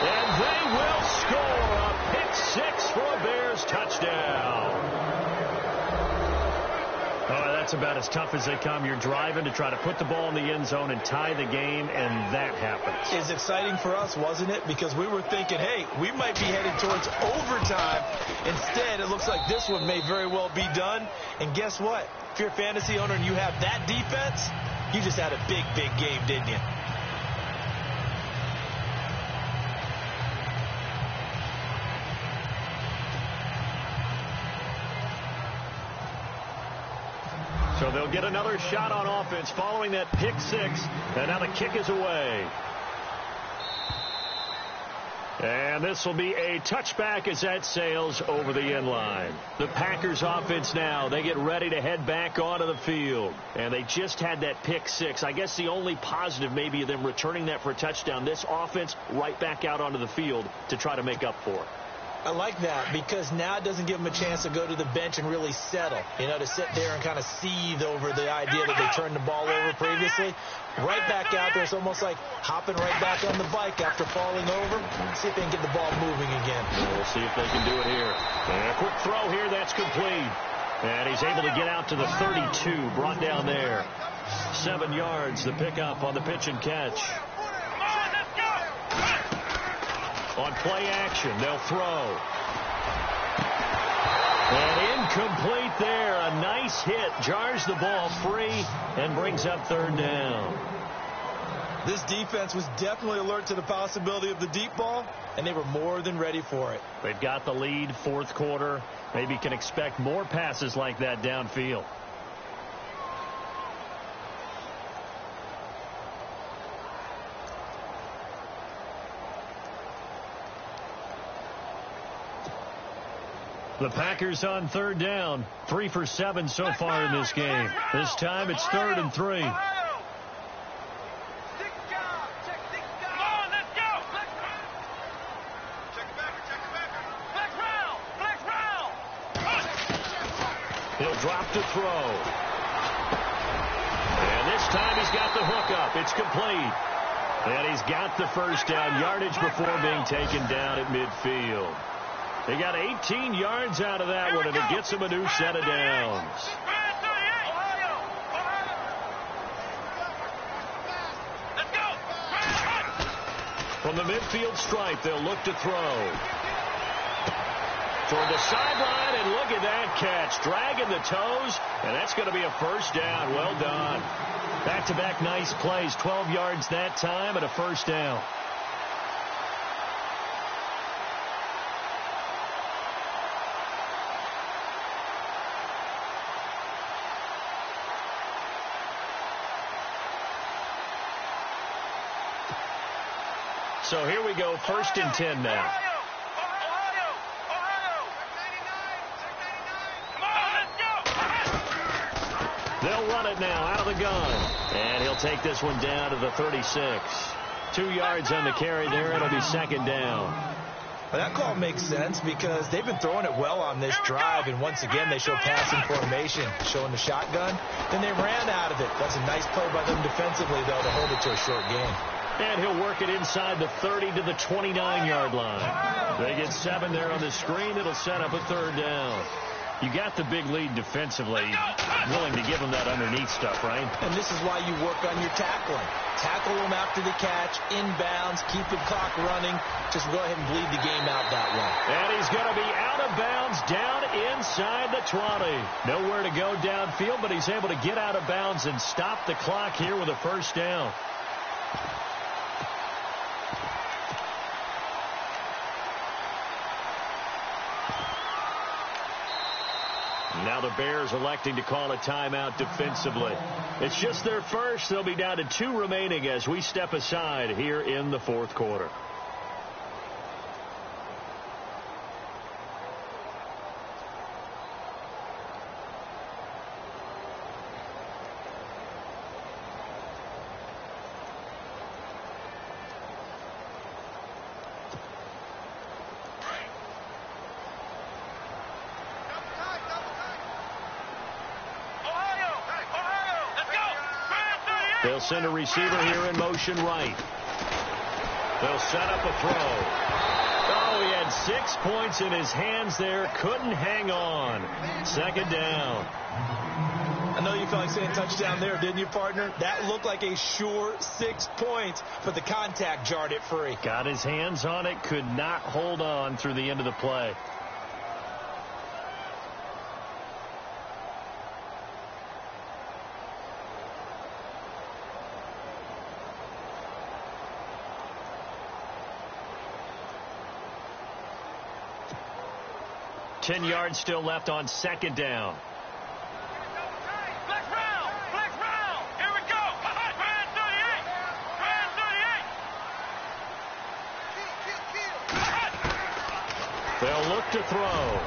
And they will score a pick 6 for a Bears touchdown. Oh, that's about as tough as they come. You're driving to try to put the ball in the end zone and tie the game, and that happens. It's exciting for us, wasn't it? Because we were thinking, hey, we might be headed towards overtime. Instead, it looks like this one may very well be done. And guess what? If you're a fantasy owner and you have that defense, you just had a big, big game, didn't you? So they'll get another shot on offense following that pick 6. And now the kick is away. And this will be a touchback as that sails over the end line. The Packers offense now, they get ready to head back onto the field. And they just had that pick 6. I guess the only positive maybe of them returning that for a touchdown. This offense right back out onto the field to try to make up for it. I like that because now it doesn't give them a chance to go to the bench and really settle, you know, to sit there and kind of seethe over the idea that they turned the ball over previously. Right back out there. It's almost like hopping right back on the bike after falling over. See if they can get the ball moving again. We'll see if they can do it here. And a quick throw here. That's complete. And he's able to get out to the 32. Brought down there. 7 yards. The pickup on the pitch and catch. On play action, they'll throw. And incomplete there. A nice hit. Jars the ball free and brings up 3rd down. This defense was definitely alert to the possibility of the deep ball, and they were more than ready for it. They've got the lead, 4th quarter. Maybe can expect more passes like that downfield. The Packers on 3rd down. 3 for 7 so far in this game. This time it's 3rd and 3. to throw. And this time he's got the hook up. It's complete. And he's got the first down yardage before being taken down at midfield. They got 18 yards out of that one, and it gets him a new set of downs. From the midfield stripe, they'll look to throw. Toward the sideline, and look at that catch. Dragging the toes, and that's going to be a first down. Well done. Back-to-back nice plays. 12 yards that time and a first down. So here we go, 1st and 10 now. They'll run it now out of the gun. And he'll take this one down to the 36. 2 yards on the carry there. It'll be second down. Well, that call makes sense because they've been throwing it well on this drive. And once again, they show passing formation, showing the shotgun. Then they ran out of it. That's a nice play by them defensively, though, to hold it to a short game. And he'll work it inside the 30 to the 29-yard line. They get 7 there on the screen. It'll set up a third down. You got the big lead defensively, willing to give them that underneath stuff, right? And this is why you work on your tackling. Tackle them after the catch, inbounds, keep the clock running. Just go ahead and bleed the game out that way. And he's going to be out of bounds down inside the 20. Nowhere to go downfield, but he's able to get out of bounds and stop the clock here with a first down. Now the Bears electing to call a timeout defensively. It's just their first. They'll be down to 2 remaining as we step aside here in the fourth quarter. They'll send a receiver here in motion right. They'll set up a throw. Oh, he had 6 points in his hands there. Couldn't hang on. Second down. I know you felt like saying touchdown there, didn't you, partner? That looked like a sure 6 points, but the contact jarred it free. Got his hands on it. Could not hold on through the end of the play. Ten yards still left on second down. Flex round! Flex round! Here we go! Brand 38! They'll look to throw.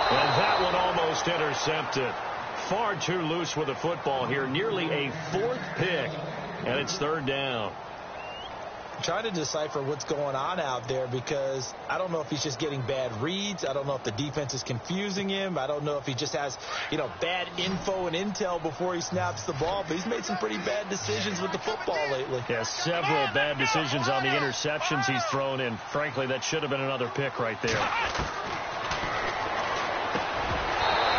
And that one almost intercepted. Far too loose with the football here. Nearly a 4th pick. And it's third down. I'm trying to decipher what's going on out there because I don't know if he's just getting bad reads. I don't know if the defense is confusing him. I don't know if he just has, bad info and intel before he snaps the ball. But he's made some pretty bad decisions with the football lately. Yeah, several bad decisions on the interceptions he's thrown in. Frankly, that should have been another pick right there.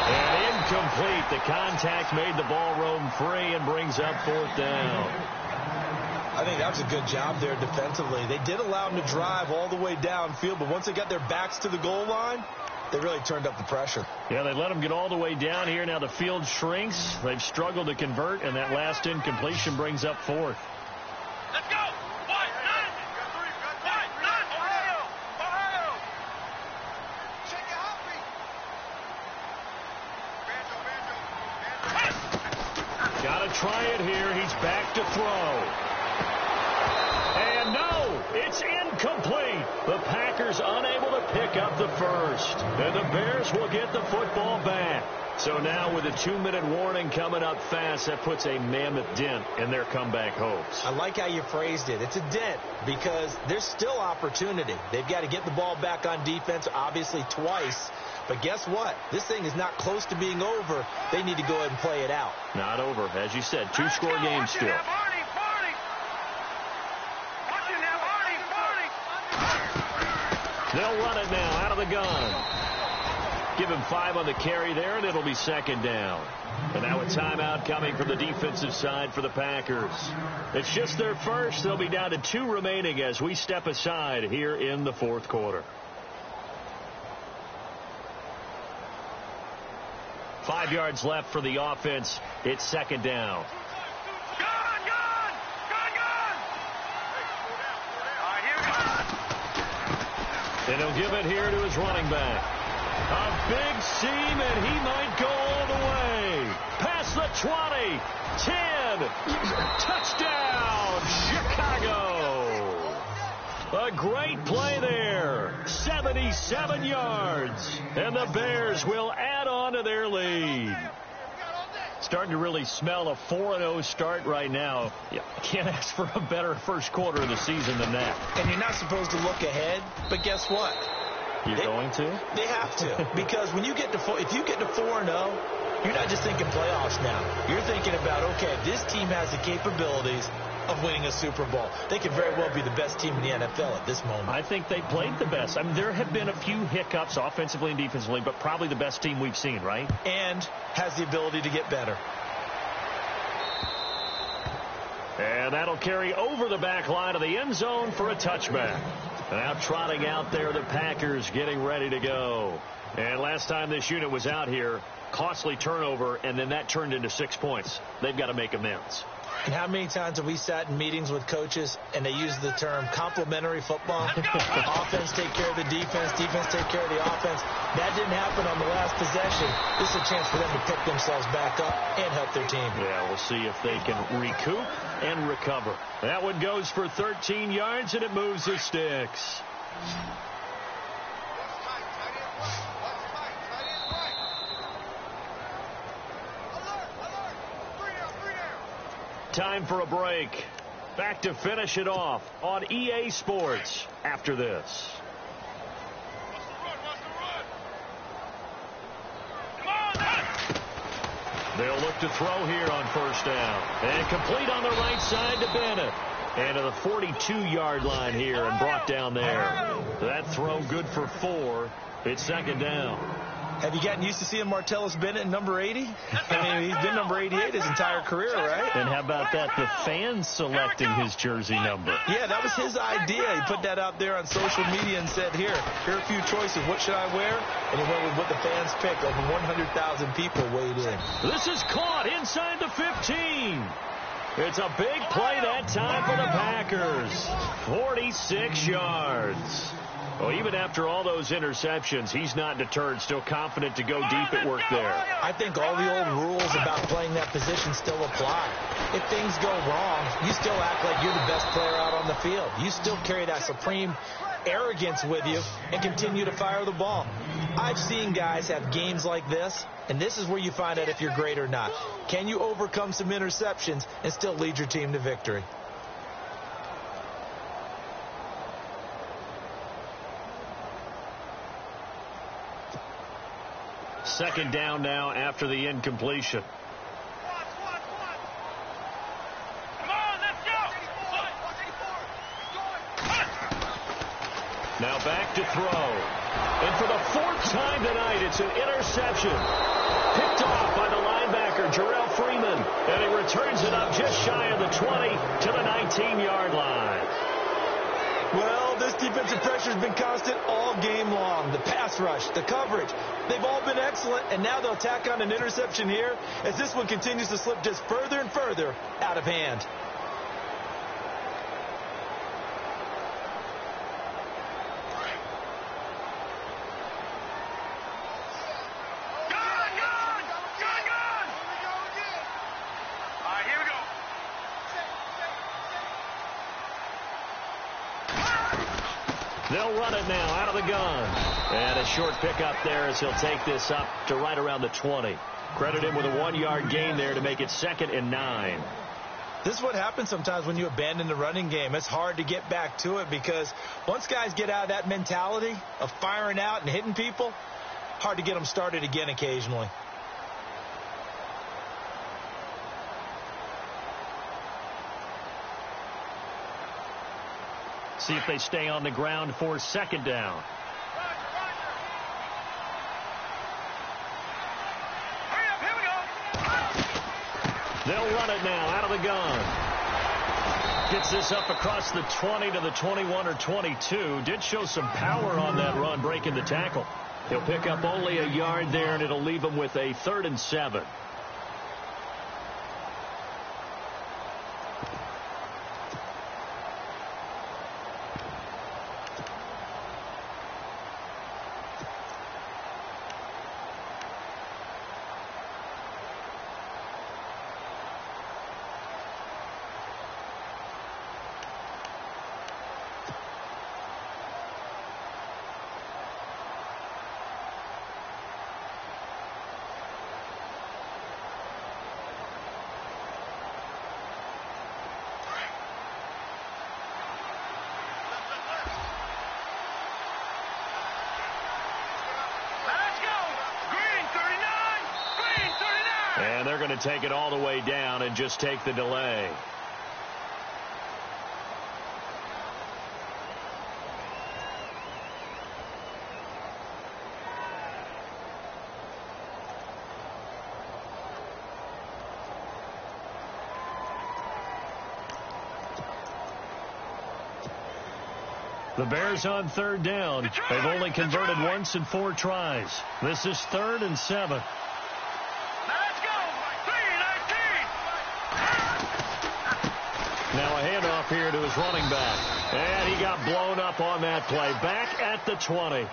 And incomplete. The contact made the ball roam free and brings up fourth down. I think that was a good job there defensively. They did allow him to drive all the way downfield, but once they got their backs to the goal line, they really turned up the pressure. Yeah, they let him get all the way down here. Now the field shrinks. They've struggled to convert, and that last incompletion brings up fourth. Let's go! White, nine! White, nine! Ohio! Ohio! Shake your heartbeat! Got to try it here. He's back to throw. And no, it's incomplete. The Packers unable to pick up the first. And the Bears will get the football back. So now with a 2-minute warning coming up fast, that puts a mammoth dent in their comeback hopes. I like how you phrased it. It's a dent because there's still opportunity. They've got to get the ball back on defense, obviously twice. But guess what? This thing is not close to being over. They need to go ahead and play it out. Not over. As you said, two-score game still. They'll run it now out of the gun. Give him 5 on the carry there, and it'll be second down. And now a timeout coming from the defensive side for the Packers. It's just their first. They'll be down to 2 remaining as we step aside here in the fourth quarter. 5 yards left for the offense. It's second down. And he'll give it here to his running back. A big seam, and he might go all the way. Past the 20, 10, touchdown, Chicago. A great play there, 77 yards, and the Bears will add on to their lead. Starting to really smell a 4-0 start right now. You can't ask for a better first quarter of the season than that. And you're not supposed to look ahead, but guess what? You're going to? They have to, because when you get to if you get to 4-0, you're not just thinking playoffs now. You're thinking about, okay, this team has the capabilities of winning a Super Bowl. They could very well be the best team in the NFL at this moment. I think they played the best. I mean, there have been a few hiccups offensively and defensively, but probably the best team we've seen, right? And has the ability to get better. And that'll carry over the back line of the end zone for a touchback. Now trotting out there, the Packers getting ready to go. And last time this unit was out here, costly turnover, and then that turned into 6 points. They've got to make amends. And how many times have we sat in meetings with coaches and they use the term complementary football? Offense take care of the defense, defense take care of the offense. That didn't happen on the last possession. This is a chance for them to pick themselves back up and help their team. Yeah, we'll see if they can recoup and recover. That one goes for 13 yards, and it moves the sticks. Time for a break. Back to finish it off on EA Sports after this. They'll look to throw here on first down. And complete on the right side to Bennett. And to the 42-yard line here and brought down there. That throw good for 4. It's second down. Have you gotten used to seeing Martellus Bennett in number 80? I mean, he's been number 88 his entire career, right? And how about that? The fans selecting his jersey number. Yeah, that was his idea. He put that out there on social media and said, here are a few choices. What should I wear? And he went with what the fans picked. Over 100,000 people weighed in. This is caught inside the 15. It's a big play that time for the Packers. 46 yards. Well, even after all those interceptions, he's not deterred, still confident to go deep at work there. I think all the old rules about playing that position still apply. If things go wrong, you still act like you're the best player out on the field. You still carry that supreme arrogance with you and continue to fire the ball. I've seen guys have games like this, and this is where you find out if you're great or not. Can you overcome some interceptions and still lead your team to victory? Second down now after the incompletion. Now back to throw. And for the 4th time tonight, it's an interception. Picked off by the linebacker, Jarrell Freeman. And he returns it up just shy of the 20 to the 19-yard line. Well, this defensive pressure has been constant all game long. The pass rush, the coverage, they've all been excellent, and now they'll tack on an interception here as this one continues to slip just further and further out of hand. They'll run it now out of the gun. And a short pickup there as he'll take this up to right around the 20. Credit him with a 1-yard gain there to make it 2nd and 9. This is what happens sometimes when you abandon the running game. It's hard to get back to it because once guys get out of that mentality of firing out and hitting people, hard to get them started again occasionally. See if they stay on the ground for second down. They'll run it now out of the gun. Gets this up across the 20 to the 21 or 22. Did show some power on that run, breaking the tackle. He'll pick up only a yard there, and it'll leave him with a 3rd and 7. And they're going to take it all the way down and just take the delay. The Bears on 3rd down. They've only converted once in 4 tries. This is 3rd and 7. Now a handoff here to his running back. And he got blown up on that play. Back at the 20.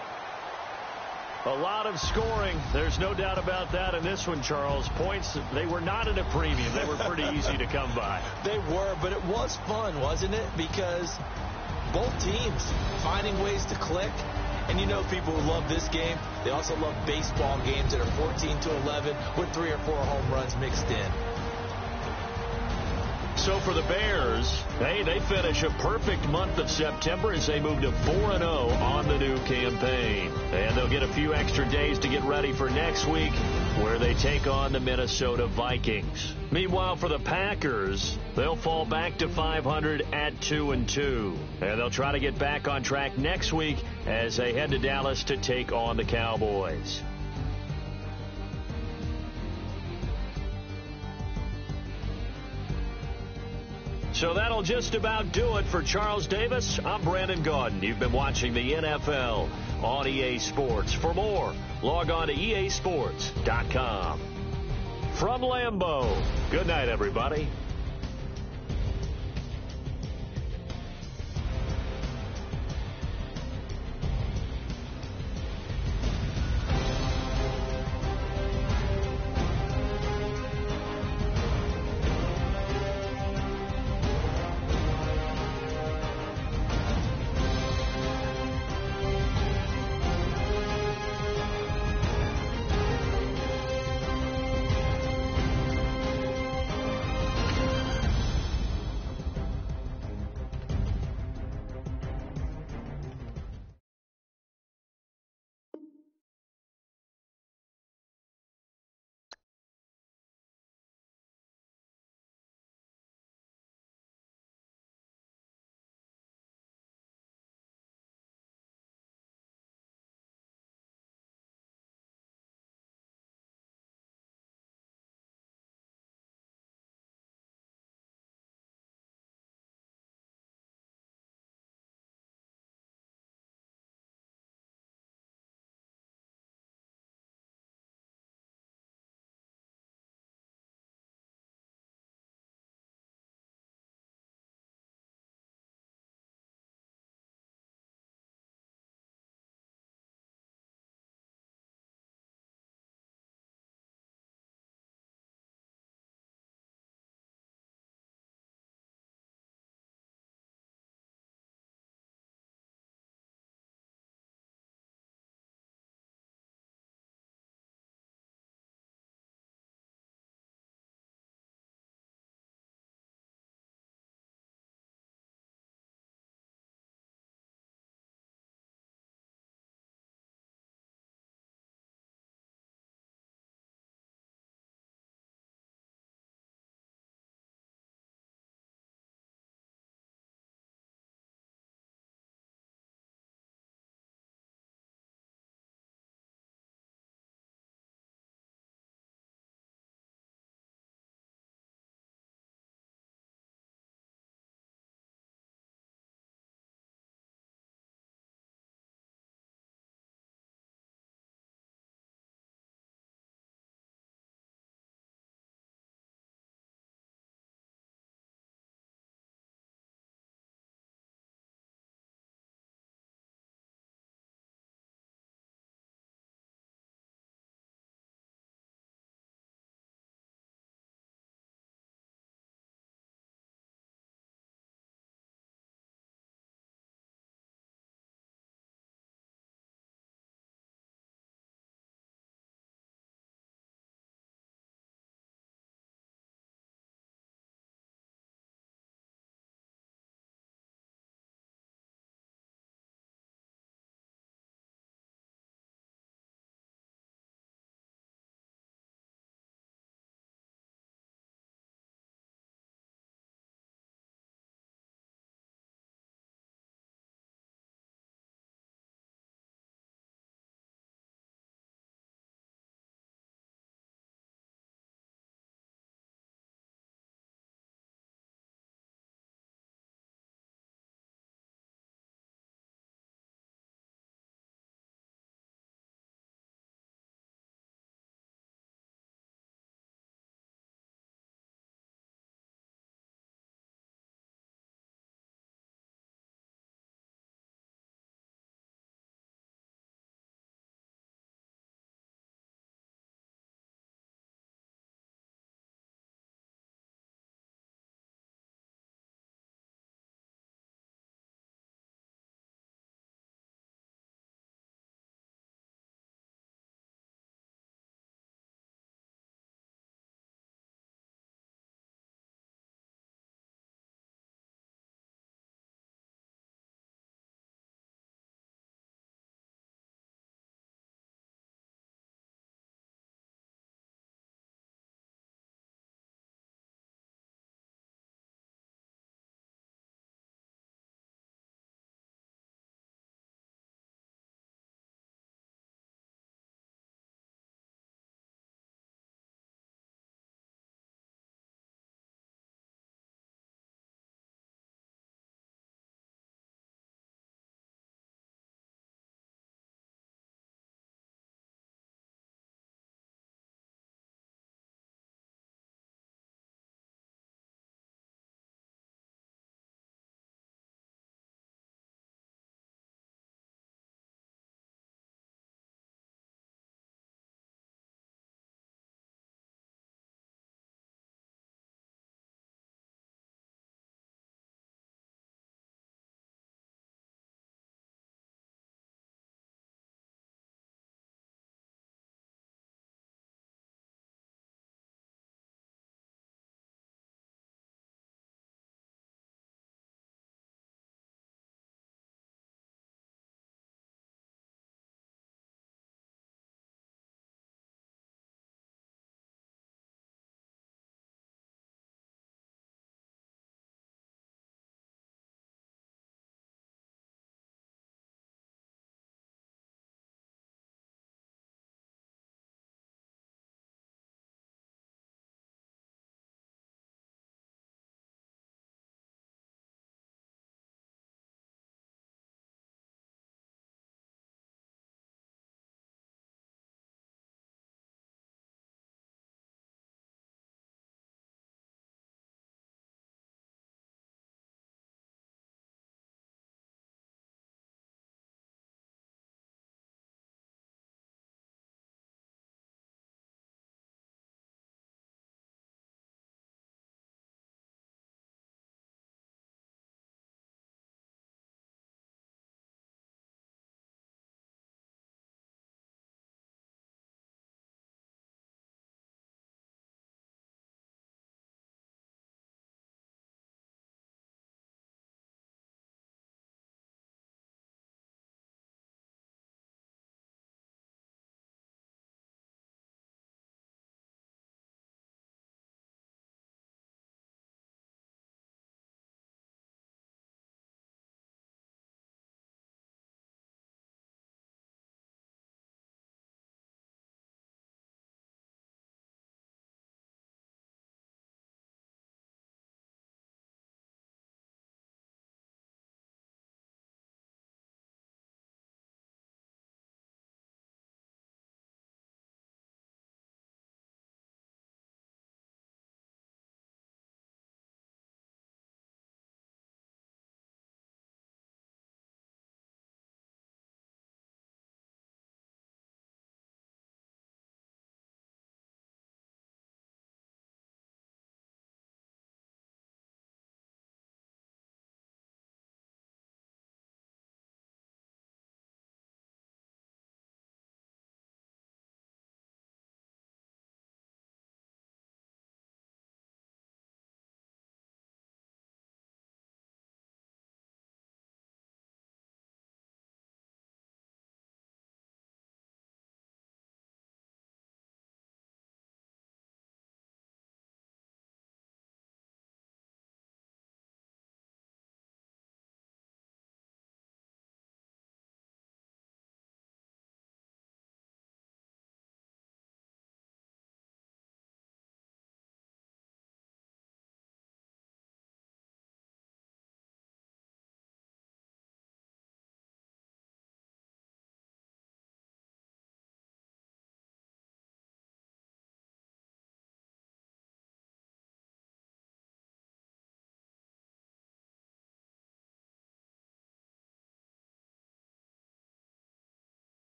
A lot of scoring. There's no doubt about that in this one, Charles. Points, they were not at a premium. They were pretty easy to come by. They were, but it was fun, wasn't it? Because both teams finding ways to click. And you know people who love this game, they also love baseball games that are 14-11 with 3 or 4 home runs mixed in. So for the Bears, hey, they finish a perfect month of September as they move to 4-0 on the new campaign. And they'll get a few extra days to get ready for next week, where they take on the Minnesota Vikings. Meanwhile, for the Packers, they'll fall back to 500 at 2-2. And they'll try to get back on track next week as they head to Dallas to take on the Cowboys. So that'll just about do it for Charles Davis. I'm Brandon Gaudin. You've been watching the NFL on EA Sports. For more, log on to easports.com. From Lambeau, good night, everybody.